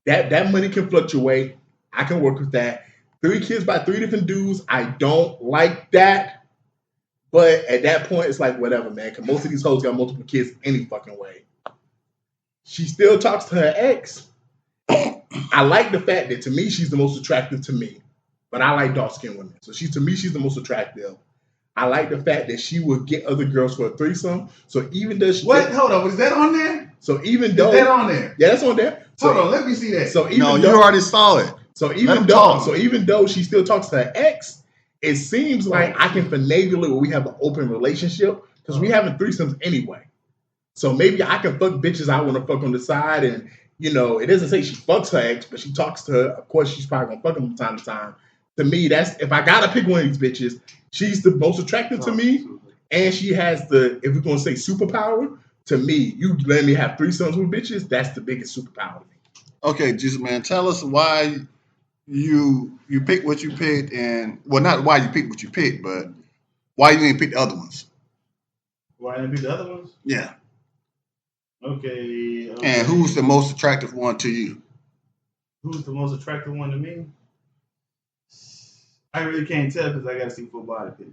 That money can fluctuate. I can work with that. 3 kids by 3 different dudes. I don't like that. But at that point, it's like whatever, man. Because most of these hoes got multiple kids any fucking way. She still talks to her ex. I like the fact that to me she's the most attractive to me. But I like dark-skinned women. So to me, she's the most attractive. I like the fact that she will get other girls for a threesome. So even though Hold on, was that on there? So even though is that on there? Yeah, that's on there. So, hold on, let me see that. So even you already saw it. So even though she still talks to her ex, it seems like I can finagle it where we have an open relationship because we having threesomes anyway. So maybe I can fuck bitches I want to fuck on the side, and you know, it doesn't say she fucks her ex, but she talks to her. Of course, she's probably gonna fuck them from time to time. To me, that's if I gotta pick one of these bitches, she's the most attractive to me, and she has the, if we're gonna say superpower, to me, you let me have threesomes with bitches, that's the biggest superpower to me. Okay, Jesus man, tell us why you picked what you picked, and well, not why you picked what you picked, but why you didn't pick the other ones. Why didn't I pick the other ones? Yeah. Okay. And who's the most attractive one to you? Who's the most attractive one to me? I really can't tell because I gotta see full body pics.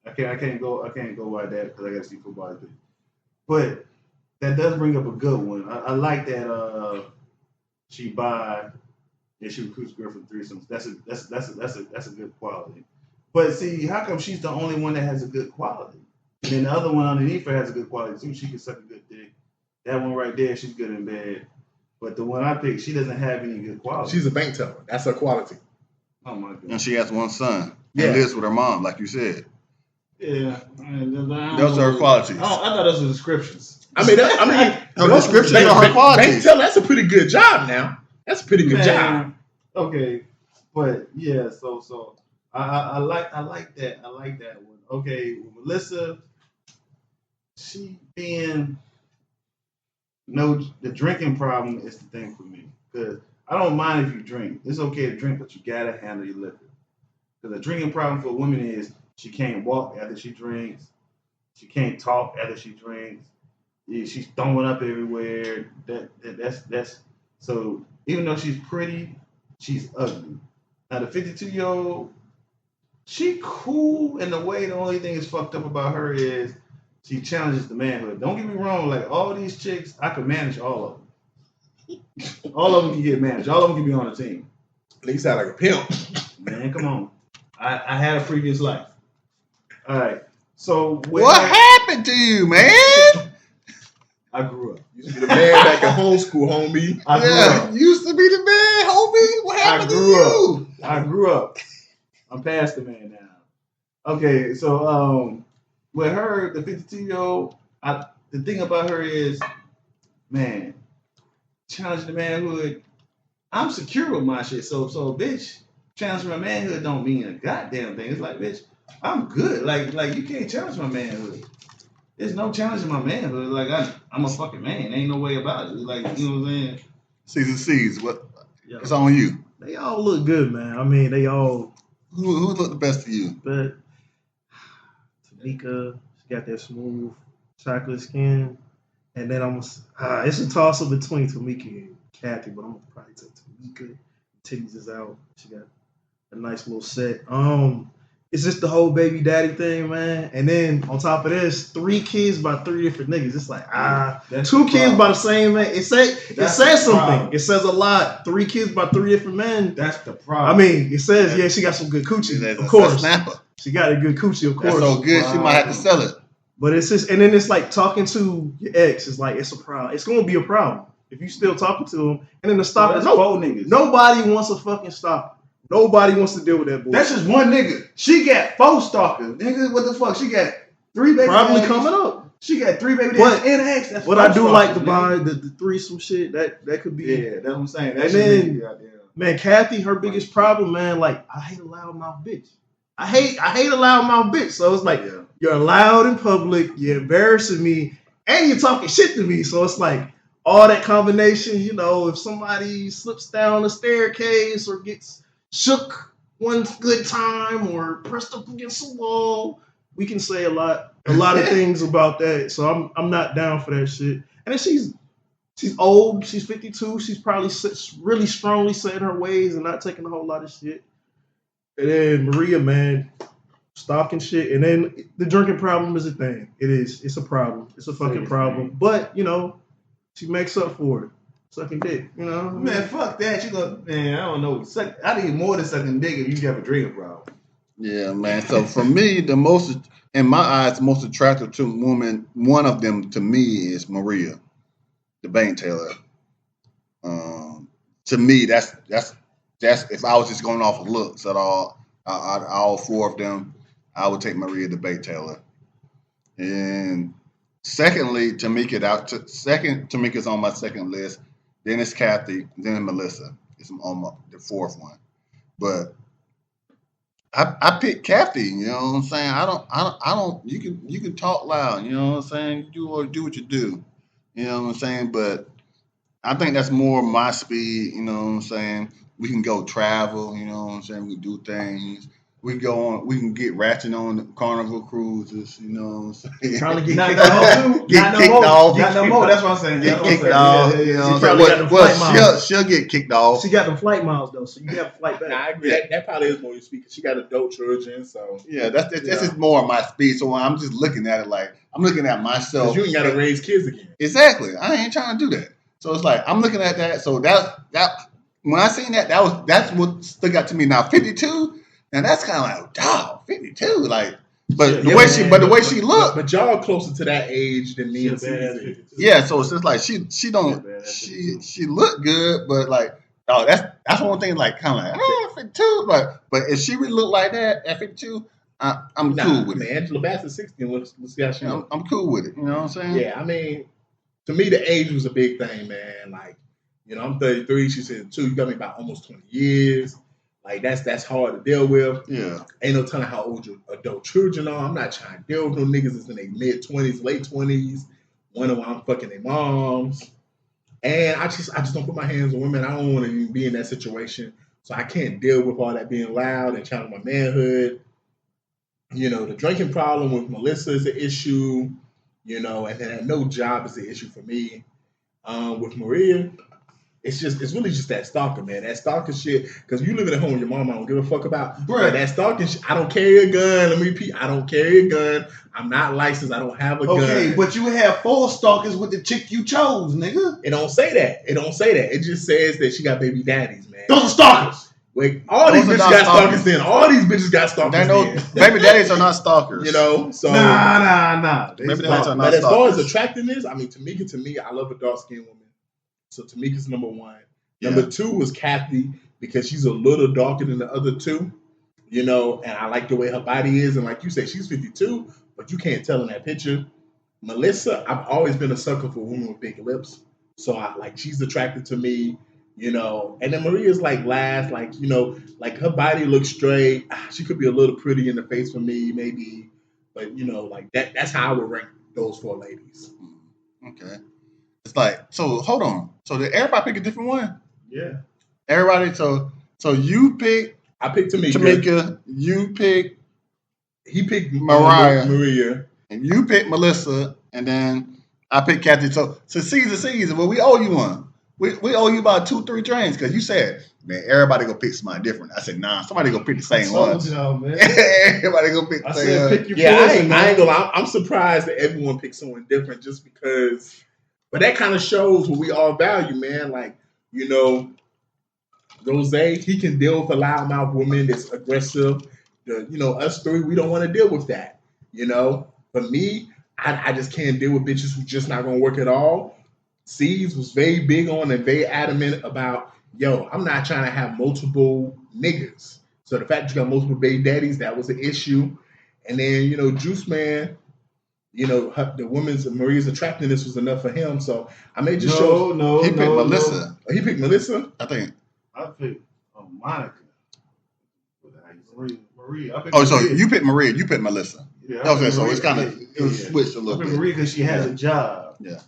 I can't go by that because I gotta see full body pics. But that does bring up a good one. I like that she recruits girl for threesomes. That's a good quality. But see, how come she's the only one that has a good quality? And then the other one underneath her has a good quality too. She can suck a good dick. That one right there, she's good in bed. But the one I picked, she doesn't have any good quality. She's a bank teller. That's her quality. Oh my god. And she has one son. Yeah. And lives with her mom, like you said. Yeah. Those are her qualities. I thought those were descriptions. Descriptions are her qualities. Bank teller, that's a pretty good job now. That's a pretty good job. Okay. But yeah, so I like that. I like that one. Okay, Melissa, she being the drinking problem is the thing for me. Because I don't mind if you drink. It's okay to drink, but you gotta handle your liquor. Because the drinking problem for a woman is she can't walk after she drinks. She can't talk after she drinks. Yeah, she's throwing up everywhere. That's so. Even though she's pretty, she's ugly. Now the 52-year-old, she cool in the way. The only thing that's fucked up about her is she challenges the manhood. Don't get me wrong. Like all these chicks, I could manage all of them. All of them can get managed. All of them can be on a team. At least sound like a pimp. Man, come on. I had a previous life. All right. So what happened to you, man? I grew up. Used to be the man back at homeschool, homie. I grew up. Used to be the man, homie. What happened to you? I grew up. I'm past the man now. Okay, so with her, the 52-year-old, the thing about her is, man, challenging the manhood. I'm secure with my shit. So bitch, challenging my manhood don't mean a goddamn thing. It's like, bitch, I'm good. Like you can't challenge my manhood. There's no challenging my manhood. Like I'm a fucking man. Ain't no way about it. Like, you know what I'm saying? C's and C's. What? Yeah. It's on you. They all look good, man. I mean, they all. Who looked the best to you? But Tamika, she got that smooth chocolate skin, and then it's a toss up between Tamika and Kathy, but I'm gonna probably take Tamika. Titties is out. She got a nice little set. It's just the whole baby daddy thing, man. And then on top of this, 3 kids by 3 different niggas. It's like That's 2 the kids problem. by the same man. It says something. problem. It says a lot. 3 kids by 3 different men. That's the problem. I mean, it says she got some good coochie, That's of a course. snapper. She got a good coochie, of That's course. so good, she might have to sell it. But it's just, and then it's like talking to your ex is like, it's a problem. It's going to be a problem if you still talking to him. And then the stalker, that's 4 niggas. nobody wants a fucking stalker. Nobody wants to deal with that bullshit. That's just one nigga. She got 4 stalkers. Nigga, what the fuck? She got 3 baby probably daddies. coming up. She got 3 baby But- daddies and an ex. That's But 4 I do like to stalkers, buy nigga. the threesome shit. That could be. Yeah, that's what I'm saying. And That's then- just goddamn. Man, Kathy, her biggest problem, man, like, I hate a loudmouth bitch. I hate a loudmouth bitch. So it's like, Yeah. you're loud in public, you're embarrassing me, and you're talking shit to me. So it's like, all that combination, you know, if somebody slips down a staircase or gets shook one good time or pressed up against the wall, we can say a lot of things about that. So I'm not down for that shit. And then she's old, she's 52, she's probably really strongly set in her ways and not taking a whole lot of shit. And then Maria, man, stalking shit. And then the drinking problem is a thing. It is. It's a problem. It's a fucking problem. But, you know, she makes up for it. Sucking dick, you know? Man, fuck that. Man, I don't know. I need more than sucking dick if you have a drinking problem. Yeah, man. So for me, in my eyes, the most attractive to woman, one of them to me is Maria, the bank teller. To me, that's if I was just going off of looks at all 4 of them, I would take Maria, the bank teller. And secondly, Tamika's on my second list. Then it's Kathy. Then Melissa is on the 4th one. But I picked Kathy. You know what I'm saying? I don't. You can talk loud. You know what I'm saying? Do what you do. You know what I'm saying? But I think that's more my speed. You know what I'm saying? We can go travel. You know what I'm saying? We do things. We can get ratchet on the Carnival cruises. You know what I'm saying? Trying to get Not kicked no off more. too. Get kicked off. Not no more. That's what I'm saying. Get That's what I'm kicked saying. off. Yeah, yeah, You yeah. know what I'm probably got saying? them Well, flight miles. she'll get kicked off. She got them flight miles, though, so you can have a flight back. Nah, I agree. That probably is more your speaker. She got adult children, so Yeah, that's just more of my speed. So I'm just looking at it like I'm looking at myself. 'cause you ain't got to raise kids again. Exactly. I ain't trying to do that. So it's like I'm looking at that. So that when I seen that's what stuck out to me. Now 52, and that's kind of like, dog, 52. Like, but the way she looked. But y'all closer to that age than me and Susie. Yeah, so it's just like she looked good, but like, oh, that's one thing. Like, kind of like 52, but if she really looked like that at 52, I'm cool with it. Angela Bassett's 60. Let's see how she looks. I'm cool with it. You know what I'm saying? Yeah, I mean, to me, the age was a big thing, man. Like, you know, I'm 33. She's 32. You got me about almost 20 years. Like, that's hard to deal with. Yeah. Ain't no telling how old your adult children are. I'm not trying to deal with no niggas that's in their mid-20s, late 20s, wondering why I'm fucking their moms. And I just don't put my hands on women. I don't want to even be in that situation. So I can't deal with all that being loud and challenge my manhood. You know, the drinking problem with Melissa is an issue, you know, and then no job is an issue for me. With Maria, it's really just that stalker, man. That stalker shit, because you living at home with your mom, I don't give a fuck about. Bruh. That stalking shit, I don't carry a gun. Let me repeat, I don't carry a gun. I'm not licensed. I don't have a Okay, gun. but you have 4 stalkers with the chick you chose, nigga. It don't say that. It just says that she got baby daddies, man. Those are stalkers. Wait, all Those these are bitches not got stalkers. stalkers then. All these bitches got stalkers They know then. baby daddies are not stalkers. You know, so Nah. They Maybe stalkers. that's a- but as far as stalkers. attractiveness, I mean, Tamika, to me, I love a dark skinned woman. So Tamika's number 1. Yeah. Number 2 was Kathy because she's a little darker than the other 2, you know, and I like the way her body is. And like you say, she's 52, but you can't tell in that picture. Melissa, I've always been a sucker for women with big lips. So she's attracted to me, you know. And then Maria's like last, like, you know, like her body looks straight. She could be a little pretty in the face for me, maybe. But, you know, like that's how I would rank those 4 ladies. Okay. It's like, so hold on. So did everybody pick a different one? Yeah. Everybody. So you pick I picked Tamika. Tamika. You pick He picked Mariah. Maria. And you pick Melissa. And then I picked Kathy. So season. Well, we owe you one. We owe you about 2-3 trains because you said, man, everybody go pick somebody different. I said, nah, somebody go pick the same one. Man. Everybody go pick the same one. Pick your Yeah, poison, I ain't gonna lie. I'm surprised that everyone picked someone different just because. But that kind of shows what we all value, man. Like, you know, Rose, he can deal with a loudmouth woman that's aggressive. Us three, we don't want to deal with that. You know, for me, I just can't deal with bitches who just not gonna work at all. C's was very big on and very adamant about, yo, I'm not trying to have multiple niggas. So the fact you got multiple baby daddies, that was an issue. And then, Juice Man, the woman's Maria's attractiveness was enough for him. So I made just show. He picked Melissa. Oh, he picked Melissa? I think. I picked Monica. Maria. I picked Oh, so Maria. you picked Maria. You picked Melissa. Yeah, Okay, so Maria. it's kind of it was switched a I little picked bit. Maria because she has a job. Yeah.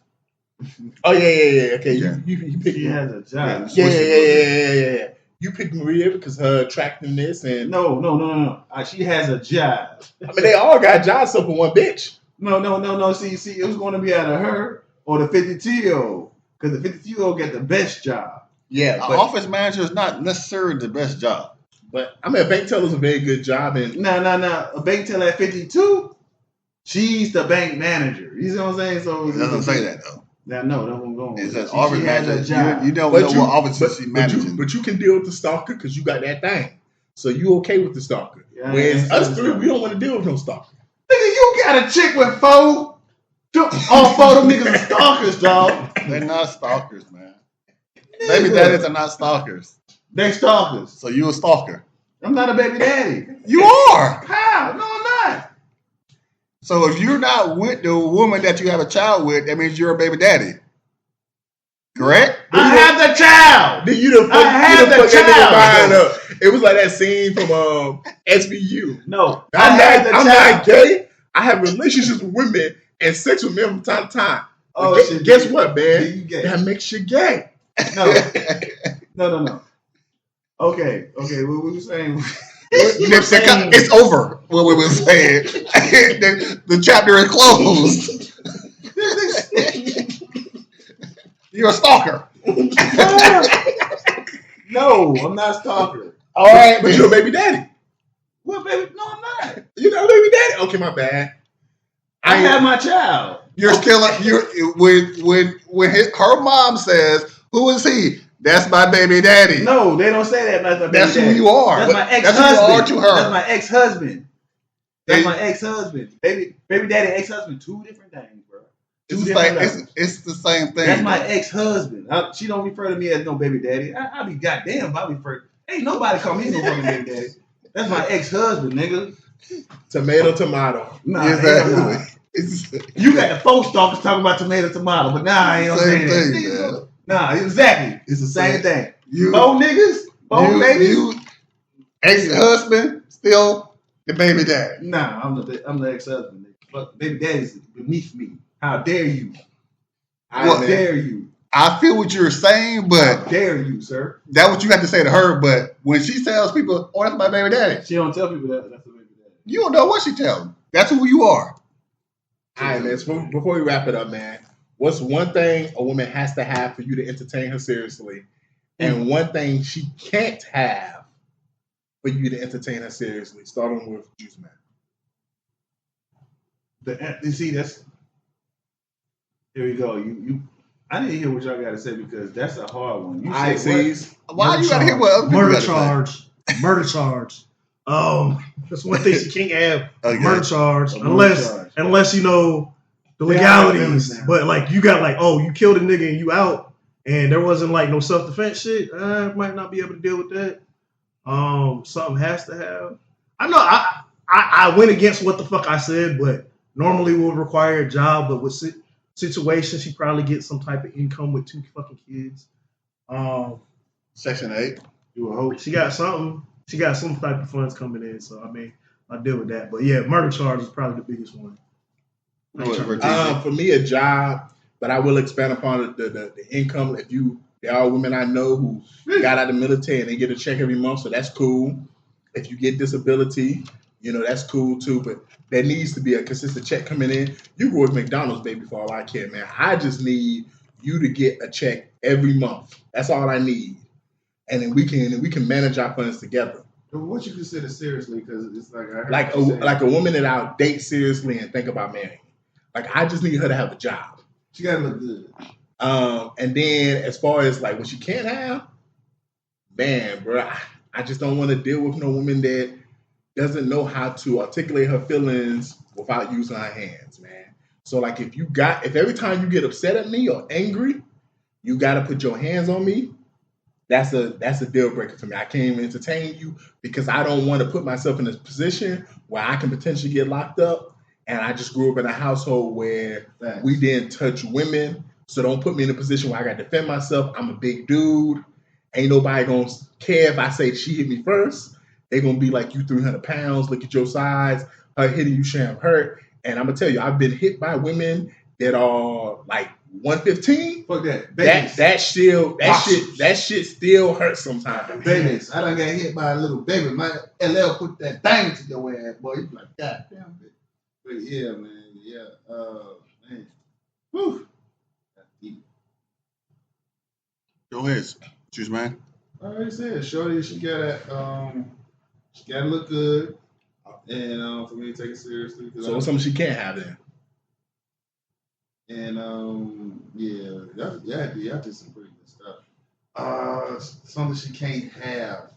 Oh, yeah. Okay, Yeah. you picked She has a job. Yeah. You picked Maria because her attractiveness and No. She has a job. I mean, they all got jobs up for one bitch. No. See, it was going to be out of her or the 52-year-old because the 52-year-old get the best job. Yeah, An but, office manager is not necessarily the best job. but I mean, a bank teller's a very good job, and No. A bank teller at 52, she's the bank manager. You see what I'm saying? So It doesn't say that though. No, that's what I'm going It with. says She office has a manager. job. You don't but know what office she's managing. But you can deal with the stalker because you got that thing, so you okay with the stalker. Yeah, Whereas I us ain't three, we don't want to deal with no stalker. Nigga, you got a chick with 4. All 4 of them niggas are stalkers, dog. They're not stalkers, man. Baby daddies are not stalkers. They stalkers. So you a stalker. I'm not a baby daddy. You are. How? No, I'm not. So if you're not with the woman that you have a child with, that means you're a baby daddy. Correct? I have the child. Then you done fuck, I have the that child. nigga mind up. It was like that scene from SVU. No, I'm not gay. I have relationships with women and sex with men from time to time. Oh, But shit, guess what, man? you gay. That makes you gay. No. Okay. What were you saying? It's over. What we were saying. the chapter is closed. You're a stalker. No, I'm not a stalker. All right, But you're a baby daddy. What, baby? No, I'm not. You're not a baby daddy. Okay, my bad. I have my child. You're still when her mom says, "Who is he?" That's my baby daddy. No, they don't say that. That's my baby That's who daddy. you are. That's my That's ex-husband. who you are to her. That's my ex-husband. That's It- my ex-husband. Baby daddy, ex-husband, 2 different things, bro. It's 2 the different same. levels. It's the same thing. That's my ex-husband. She don't refer to me as no baby daddy. I be goddamn if I refer. Ain't nobody call me no fucking baby daddy. That's my ex-husband, nigga. Tomato. Nah, Exactly. hell nah. It's You got the folk stalkers talking about tomato, but nah, I ain't gonna say Same that. thing, Nigga, man. Nah, exactly. It's the same thing. you, Both niggas, both babies. you ex-husband, still the baby daddy. Nah, I'm the ex-husband. Nigga. But baby daddy's beneath me. How dare you? How Well, dare you? I feel what you're saying, How but dare you, sir? that's what you have to say to her. But when she tells people, "Oh, that's my baby daddy," She don't tell people that that's the baby daddy. you don't know what she tells them. That's who you are. All right, man. So before we wrap it up, man, what's one thing a woman has to have for you to entertain her seriously, and one thing she can't have for you to entertain her seriously? Starting with Juice Man. You see, that's here we go. You I didn't hear what y'all got to say because that's a hard one. You I said see. Why you gotta hear what other people Murder gotta say? charge. Murder charge. That's one thing she can't have. Okay. Murder charge. A murder charge. Unless you know the Yeah, I legalities. understand. But like you got like, oh, you killed a nigga and you out, and there wasn't like no self-defense shit. I might not be able to deal with that. Something has to have. I know I went against what the fuck I said, but normally would require a job, but with situations she probably gets some type of income with 2 fucking kids. Section 8. You would hope. She got something. She got some type of funds coming in, so I mean, I deal with that. But yeah, murder charge is probably the biggest one. What, For me, a job But I will expand upon the income. There are women I know who got out of the military and they get a check every month, so that's cool. If you get disability, that's cool too. But there needs to be a consistent check coming in. You go with McDonald's, baby, for all I care, man. I just need you to get a check every month. That's all I need, and then we can manage our funds together. What you consider seriously? Because it's like I heard like a woman that I'll date seriously and think about marrying. Like I just need her to have a job. She gotta look good. And then as far as like what she can't have, man, bro, I just don't want to deal with no woman that doesn't know how to articulate her feelings without using her hands, man. So like if every time you get upset at me or angry, you gotta put your hands on me, that's a deal breaker for me. I can't even entertain you because I don't want to put myself in a position where I can potentially get locked up. And I just grew up in a household where we didn't touch women. So don't put me in a position where I got to defend myself. I'm a big dude. Ain't nobody going to care if I say she hit me first. They're going to be like, you 300 pounds. Look at your size. Her hitting you shouldn't hurt. And I'm going to tell you, I've been hit by women that are like 115. Fuck that. That shit still hurts sometimes. Babies. I done got hit by a little baby. My LL put that thing to your ass, boy. You be like, God damn, bitch. But yeah, man. Yeah. Man. Whew. That's deep. Go ahead. Choose, man. I already said, shorty, she gotta look good. And for me to take it seriously. So what's something she can't have then? And y'all did some pretty good stuff. Something she can't have.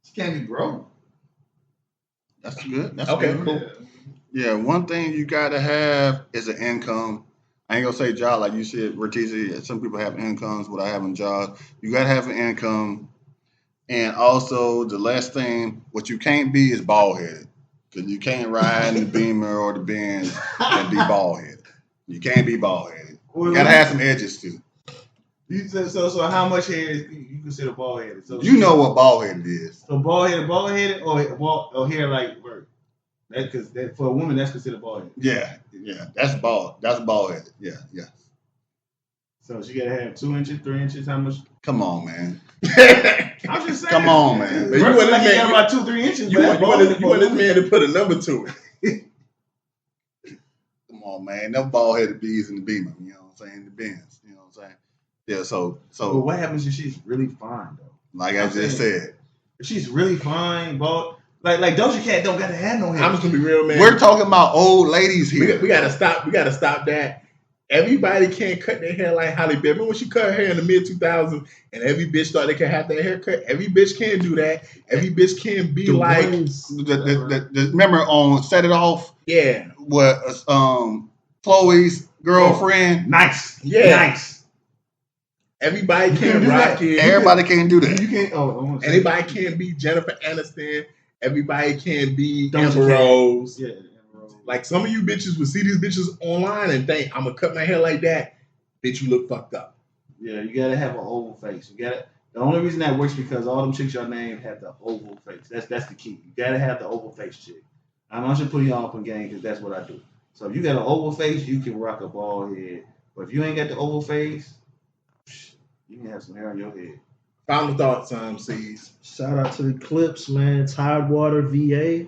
She can't be broke. That's good. That's okay, good. cool. Yeah, one thing you gotta have is an income. I ain't gonna say job like you said, Retici. Some people have incomes without having jobs. You gotta have an income, and also the last thing, what you can't be is bald headed. Cause you can't ride in the Beamer or the Benz and be bald headed. You can't be bald headed. You gotta have some edges too. So how much hair you consider bald headed? So you know what bald headed is. So bald headed, or hair like bird. Because for a woman that's considered bald headed. Yeah, that's bald. That's bald headed. Yeah. So she gotta have 2 inches, 3 inches. How much? Come on, man. I'm just saying. Come on, man. But you want this man about 2-3 inches. You want this man to put a number to it. Come on, man. No bald headed bees in the Beamer. You know what I'm saying? The Benz. You know what I'm saying? Yeah. So. But what happens if she's really fine though? Like I just said. If she's really fine, bald. Like Doja Cat don't gotta have no hair. I'm just gonna be real, man. We're talking about old ladies here. We gotta stop. We gotta stop that. Everybody can't cut their hair like Halle Berry. Remember when she cut her hair in the mid-2000s and every bitch thought they could have their hair cut? Every bitch can't do that. Every bitch can't be like... Remember on Set It Off? Yeah. What, Chloe's girlfriend? Nice. Yeah. Nice. Everybody can't rock it. Everybody can't do that. You can't... Anybody can't be Jennifer Aniston. Everybody can't be Amber Rose. Yeah. Like some of you bitches would see these bitches online and think, I'm gonna cut my hair like that. Bitch, you look fucked up. Yeah, you gotta have an oval face. The only reason that works because all them chicks y'all named have the oval face. That's the key. You gotta have the oval face chick. I'm not just putting y'all up in game because that's what I do. So if you got an oval face, you can rock a bald head. But if you ain't got the oval face, you can have some hair on your head. Final thoughts, C's. Shout out to the Clips, man. Tidewater VA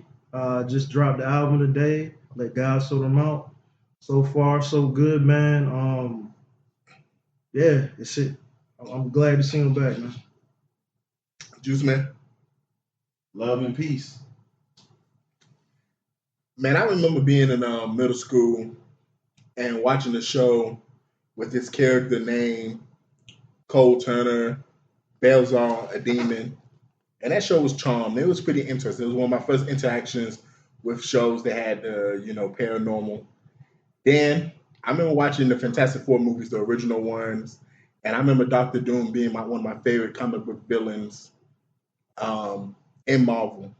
just dropped the album today. Let God sort them out. So far, so good, man. Yeah, it's it. I'm glad to see him back, man. Juice, man. Love and peace. Man, I remember being in middle school and watching the show with this character named Cole Turner, Belzar, a demon. And that show was charmed. It was pretty interesting. It was one of my first interactions with shows that had paranormal. Then I remember watching the Fantastic Four movies, the original ones, and I remember Dr. Doom being one of my favorite comic book villains in Marvel.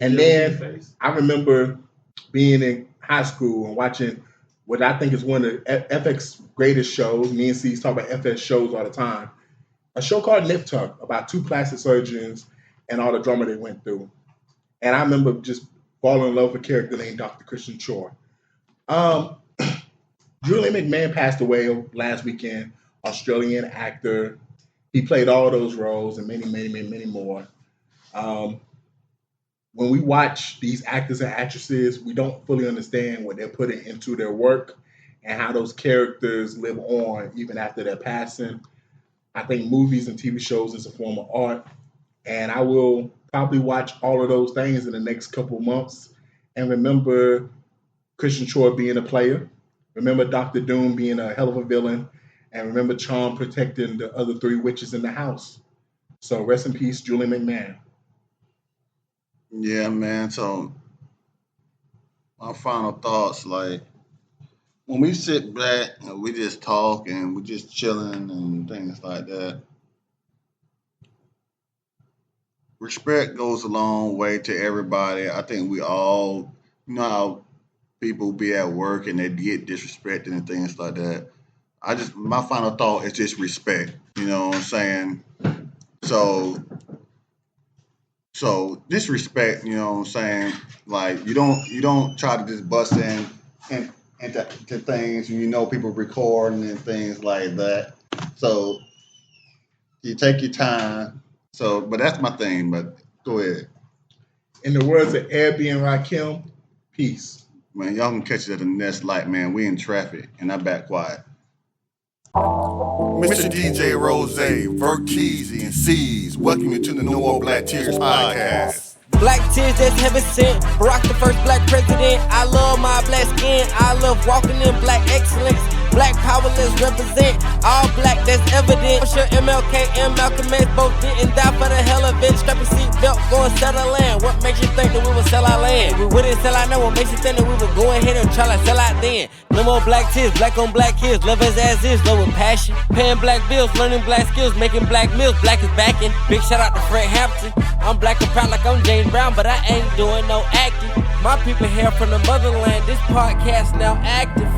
And then I remember being in high school and watching what I think is one of FX's greatest shows. Me and C's talk about FX shows all the time. A show called Nip Tuck about two plastic surgeons and all the drama they went through. And I remember just falling in love with a character named Dr. Christian Chore. Um, Julian McMahon passed away last weekend. Australian actor. He played all those roles and many more. Um, when we watch these actors and actresses, we don't fully understand what they're putting into their work and how those characters live on even after their passing. I think movies and TV shows is a form of art, and I will probably watch all of those things in the next couple months and remember Christian Troy being a player, remember Dr. Doom being a hell of a villain, and remember Charm protecting the other three witches in the house. So rest in peace, Julian McMahon. Yeah, man. So my final thoughts, like when we sit back and we just talk and we just chilling and things like that, respect goes a long way to everybody. I think we all, you know how people be at work and they get disrespected and things like that. My final thought is just respect. You know what I'm saying? So just respect. You know what I'm saying? Like you don't try to just bust into things. You know people recording and things like that. So you take your time. So, but that's my thing. But go ahead. In the words of Airbnb and Rakim, peace. Man, y'all can catch it at the next light, man. We in traffic, and I back quiet. Mr. DJ Rose, Verkeezy, and C's, welcome you to the No More Black Tears podcast. Black tears that's heaven sent. Barack the first black president. I love my black skin. I love walking in black excellence. Black power, let's represent. All black, that's evident. I'm sure MLK and Malcolm X both didn't die for the hell of it. Strap a seatbelt, go and settle land. What makes you think that we would sell our land? We wouldn't sell out now. What makes you think that we would go ahead and try to sell out then? No more black tears, black on black kids. Love us as is, love with passion. Paying black bills, learning black skills, making black meals. Black is backing. Big shout out to Fred Hampton. I'm black and proud like I'm James Brown, but I ain't doing no acting. My people here from the motherland. This podcast now active.